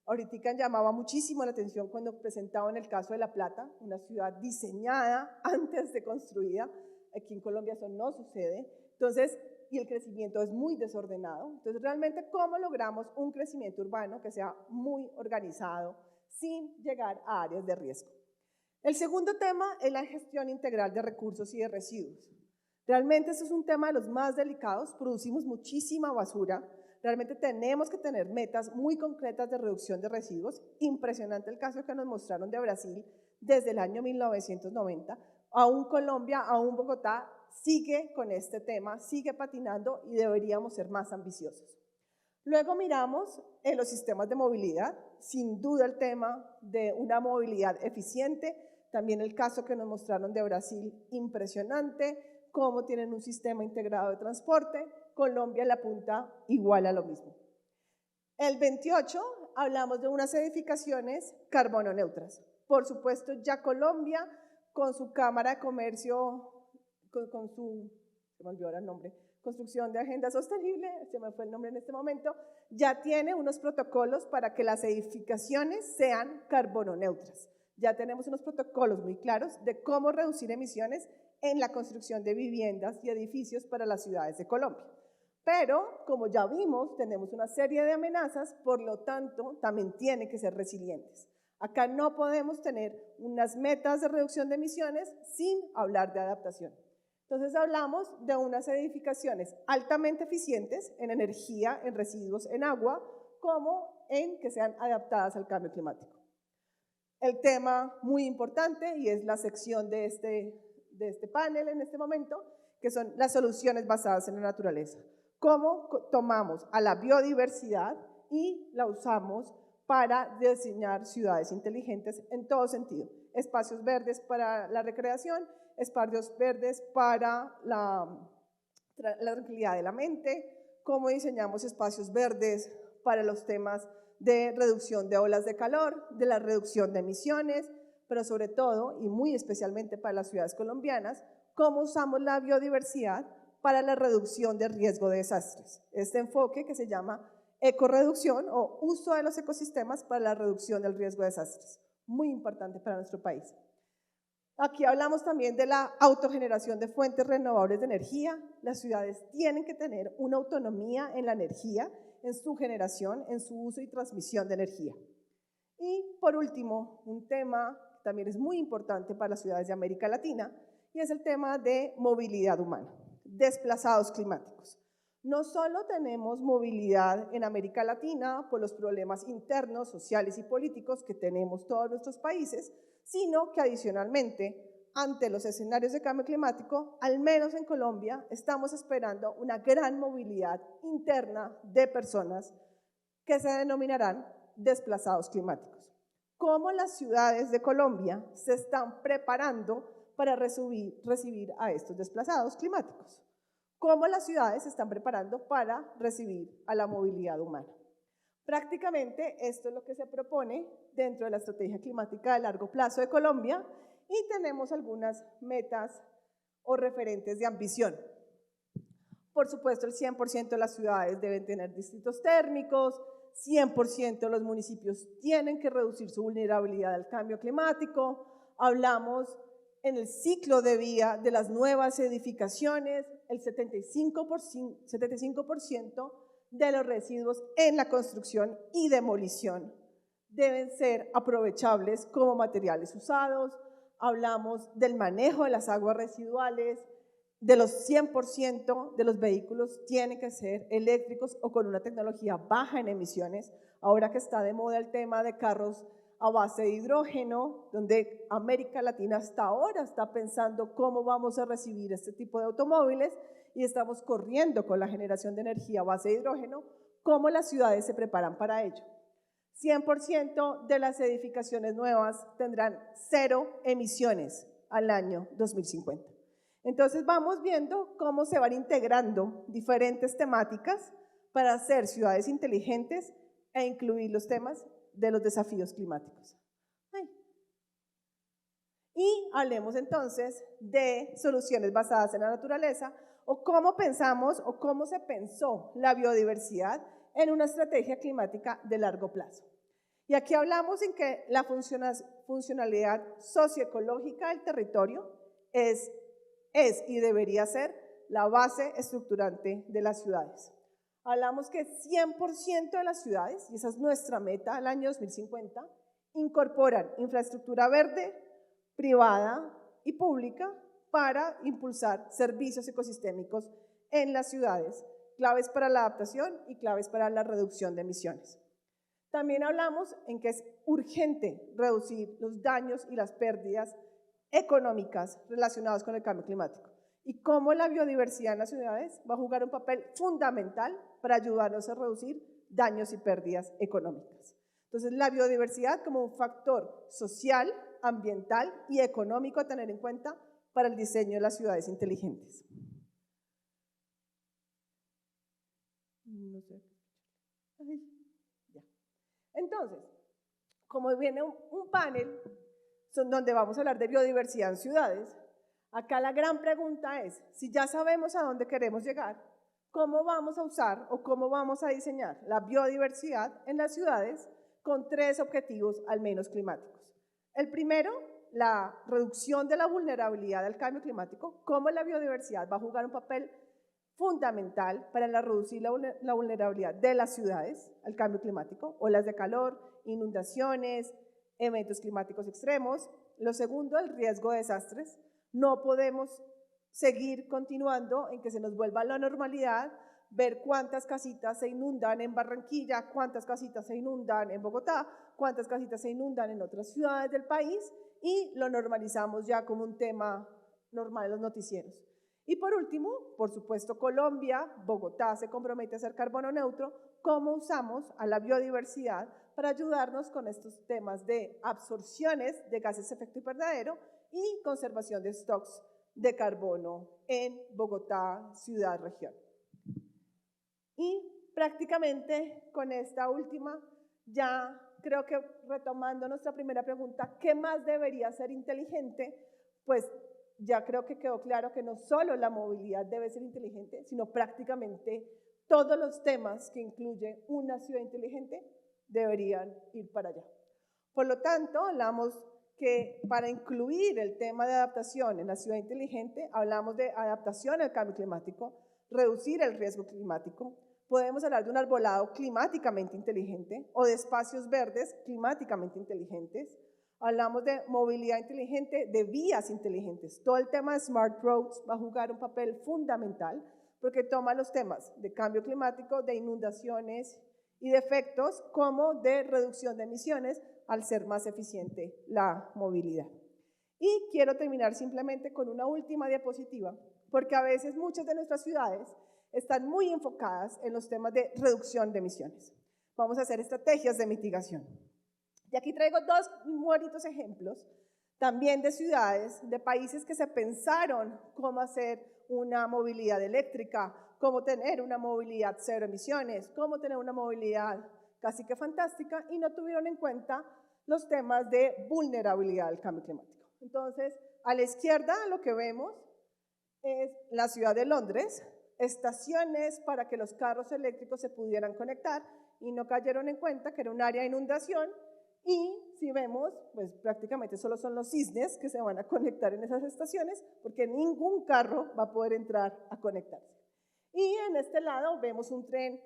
Ahorita llamaba muchísimo la atención cuando presentaba en el caso de La Plata, una ciudad diseñada antes de construida. Aquí en Colombia eso no sucede. Entonces, y el crecimiento es muy desordenado. Entonces, realmente, ¿cómo logramos un crecimiento urbano que sea muy organizado sin llegar a áreas de riesgo? El segundo tema es la gestión integral de recursos y de residuos. Realmente este es un tema de los más delicados, producimos muchísima basura, realmente tenemos que tener metas muy concretas de reducción de residuos. Impresionante el caso que nos mostraron de Brasil desde el año 1990. Aún Colombia, aún Bogotá sigue con este tema, sigue patinando y deberíamos ser más ambiciosos. Luego miramos en los sistemas de movilidad, sin duda el tema de una movilidad eficiente, también el caso que nos mostraron de Brasil, impresionante, cómo tienen un sistema integrado de transporte. Colombia la apunta igual a lo mismo. El 28 hablamos de unas edificaciones carbono neutras. Por supuesto, ya Colombia con su Cámara de Comercio, con su, se me olvidó ahora el nombre, Construcción de Agenda Sostenible, se me fue el nombre en este momento, ya tiene unos protocolos para que las edificaciones sean carbono neutras. Ya tenemos unos protocolos muy claros de cómo reducir emisiones en la construcción de viviendas y edificios para las ciudades de Colombia. Pero, como ya vimos, tenemos una serie de amenazas, por lo tanto, también tienen que ser resilientes. Acá no podemos tener unas metas de reducción de emisiones sin hablar de adaptación. Entonces hablamos de unas edificaciones altamente eficientes en energía, en residuos, en agua, como en que sean adaptadas al cambio climático. El tema muy importante, y es la sección de este panel en este momento, que son las soluciones basadas en la naturaleza. Cómo tomamos a la biodiversidad y la usamos para diseñar ciudades inteligentes en todo sentido. Espacios verdes para la recreación, espacios verdes para la tranquilidad de la mente, cómo diseñamos espacios verdes para los temas de reducción de olas de calor, de la reducción de emisiones, pero sobre todo, y muy especialmente para las ciudades colombianas, cómo usamos la biodiversidad para la reducción de riesgo de desastres. Este enfoque que se llama ecorreducción o uso de los ecosistemas para la reducción del riesgo de desastres. Muy importante para nuestro país. Aquí hablamos también de la autogeneración de fuentes renovables de energía. Las ciudades tienen que tener una autonomía en la energía, en su generación, en su uso y transmisión de energía. Y por último, un tema que también es muy importante para las ciudades de América Latina, y es el tema de movilidad humana, desplazados climáticos. No solo tenemos movilidad en América Latina por los problemas internos, sociales y políticos que tenemos todos nuestros países, sino que adicionalmente, ante los escenarios de cambio climático, al menos en Colombia, estamos esperando una gran movilidad interna de personas que se denominarán desplazados climáticos. ¿Cómo las ciudades de Colombia se están preparando para recibir a estos desplazados climáticos? ¿Cómo las ciudades se están preparando para recibir a la movilidad humana? Prácticamente esto es lo que se propone dentro de la estrategia climática de largo plazo de Colombia, y tenemos algunas metas o referentes de ambición. Por supuesto, el 100% de las ciudades deben tener distritos térmicos, 100% de los municipios tienen que reducir su vulnerabilidad al cambio climático. Hablamos en el ciclo de vida de las nuevas edificaciones, el 75% de los residuos en la construcción y demolición deben ser aprovechables como materiales usados. Hablamos del manejo de las aguas residuales, de los 100% de los vehículos tienen que ser eléctricos o con una tecnología baja en emisiones. Ahora que está de moda el tema de carros a base de hidrógeno, donde América Latina hasta ahora está pensando cómo vamos a recibir este tipo de automóviles y estamos corriendo con la generación de energía a base de hidrógeno, ¿cómo las ciudades se preparan para ello? 100% de las edificaciones nuevas tendrán 0 emisiones al año 2050. Entonces vamos viendo cómo se van integrando diferentes temáticas para hacer ciudades inteligentes e incluir los temas de los desafíos climáticos. Y hablemos entonces de soluciones basadas en la naturaleza, o cómo pensamos o cómo se pensó la biodiversidad en una estrategia climática de largo plazo. Y aquí hablamos en que la funcionalidad socioecológica del territorio es y debería ser la base estructurante de las ciudades. Hablamos que 100% de las ciudades, y esa es nuestra meta al año 2050, incorporan infraestructura verde, privada y pública para impulsar servicios ecosistémicos en las ciudades, claves para la adaptación y claves para la reducción de emisiones. También hablamos en que es urgente reducir los daños y las pérdidas económicas relacionadas con el cambio climático y cómo la biodiversidad en las ciudades va a jugar un papel fundamental para ayudarnos a reducir daños y pérdidas económicas. Entonces, la biodiversidad como un factor social, ambiental y económico a tener en cuenta para el diseño de las ciudades inteligentes. No sé. Entonces, como viene un panel donde vamos a hablar de biodiversidad en ciudades, acá la gran pregunta es, si ya sabemos a dónde queremos llegar, ¿cómo vamos a usar o cómo vamos a diseñar la biodiversidad en las ciudades con 3 objetivos al menos climáticos? El primero, la reducción de la vulnerabilidad al cambio climático, cómo la biodiversidad va a jugar un papel fundamental para reducir la vulnerabilidad de las ciudades al cambio climático, olas de calor, inundaciones, eventos climáticos extremos. Lo segundo, el riesgo de desastres. No podemos seguir continuando en que se nos vuelva a la normalidad, ver cuántas casitas se inundan en Barranquilla, cuántas casitas se inundan en Bogotá, cuántas casitas se inundan en otras ciudades del país y lo normalizamos ya como un tema normal en los noticieros. Y por último, por supuesto, Colombia, Bogotá se compromete a ser carbono neutro. ¿Cómo usamos a la biodiversidad para ayudarnos con estos temas de absorciones de gases de efecto invernadero y conservación de stocks de carbono en Bogotá, ciudad, región? Y prácticamente con esta última, ya creo que retomando nuestra primera pregunta, ¿qué más debería ser inteligente? Pues ya creo que quedó claro que no solo la movilidad debe ser inteligente, sino prácticamente todos los temas que incluye una ciudad inteligente deberían ir para allá. Por lo tanto, hablamos que para incluir el tema de adaptación en la ciudad inteligente, hablamos de adaptación al cambio climático, reducir el riesgo climático, podemos hablar de un arbolado climáticamente inteligente o de espacios verdes climáticamente inteligentes. Hablamos de movilidad inteligente, de vías inteligentes. Todo el tema de Smart Roads va a jugar un papel fundamental porque toma los temas de cambio climático, de inundaciones y de efectos como de reducción de emisiones al ser más eficiente la movilidad. Y quiero terminar simplemente con una última diapositiva porque a veces muchas de nuestras ciudades están muy enfocadas en los temas de reducción de emisiones. Vamos a hacer estrategias de mitigación. Y aquí traigo 2 bonitos ejemplos, también de ciudades, de países que se pensaron cómo hacer una movilidad eléctrica, cómo tener una movilidad cero emisiones, cómo tener una movilidad casi que fantástica y no tuvieron en cuenta los temas de vulnerabilidad al cambio climático. Entonces, a la izquierda lo que vemos es la ciudad de Londres, estaciones para que los carros eléctricos se pudieran conectar y no cayeron en cuenta que era un área de inundación. Y si vemos, pues prácticamente solo son los cisnes que se van a conectar en esas estaciones porque ningún carro va a poder entrar a conectarse. Y en este lado vemos un tren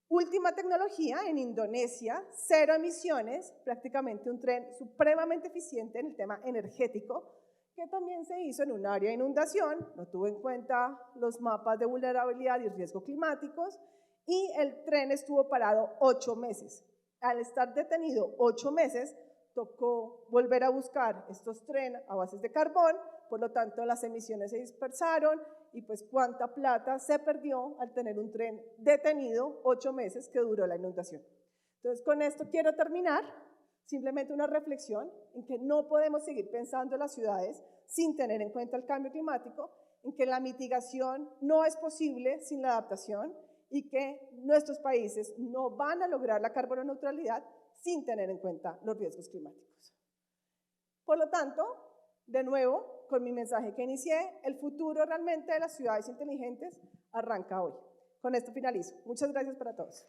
última tecnología en Indonesia, 0 emisiones, prácticamente un tren supremamente eficiente en el tema energético, que también se hizo en un área de inundación, no tuvo en cuenta los mapas de vulnerabilidad y riesgo climáticos, y el tren estuvo parado 8 meses. Al estar detenido 8 meses, tocó volver a buscar estos trenes a bases de carbón, por lo tanto las emisiones se dispersaron y pues cuánta plata se perdió al tener un tren detenido 8 meses que duró la inundación. Entonces con esto quiero terminar, simplemente una reflexión en que no podemos seguir pensando en las ciudades sin tener en cuenta el cambio climático, en que la mitigación no es posible sin la adaptación, y que nuestros países no van a lograr la carbono neutralidad sin tener en cuenta los riesgos climáticos. Por lo tanto, de nuevo, con mi mensaje que inicié, el futuro realmente de las ciudades inteligentes arranca hoy. Con esto finalizo. Muchas gracias para todos.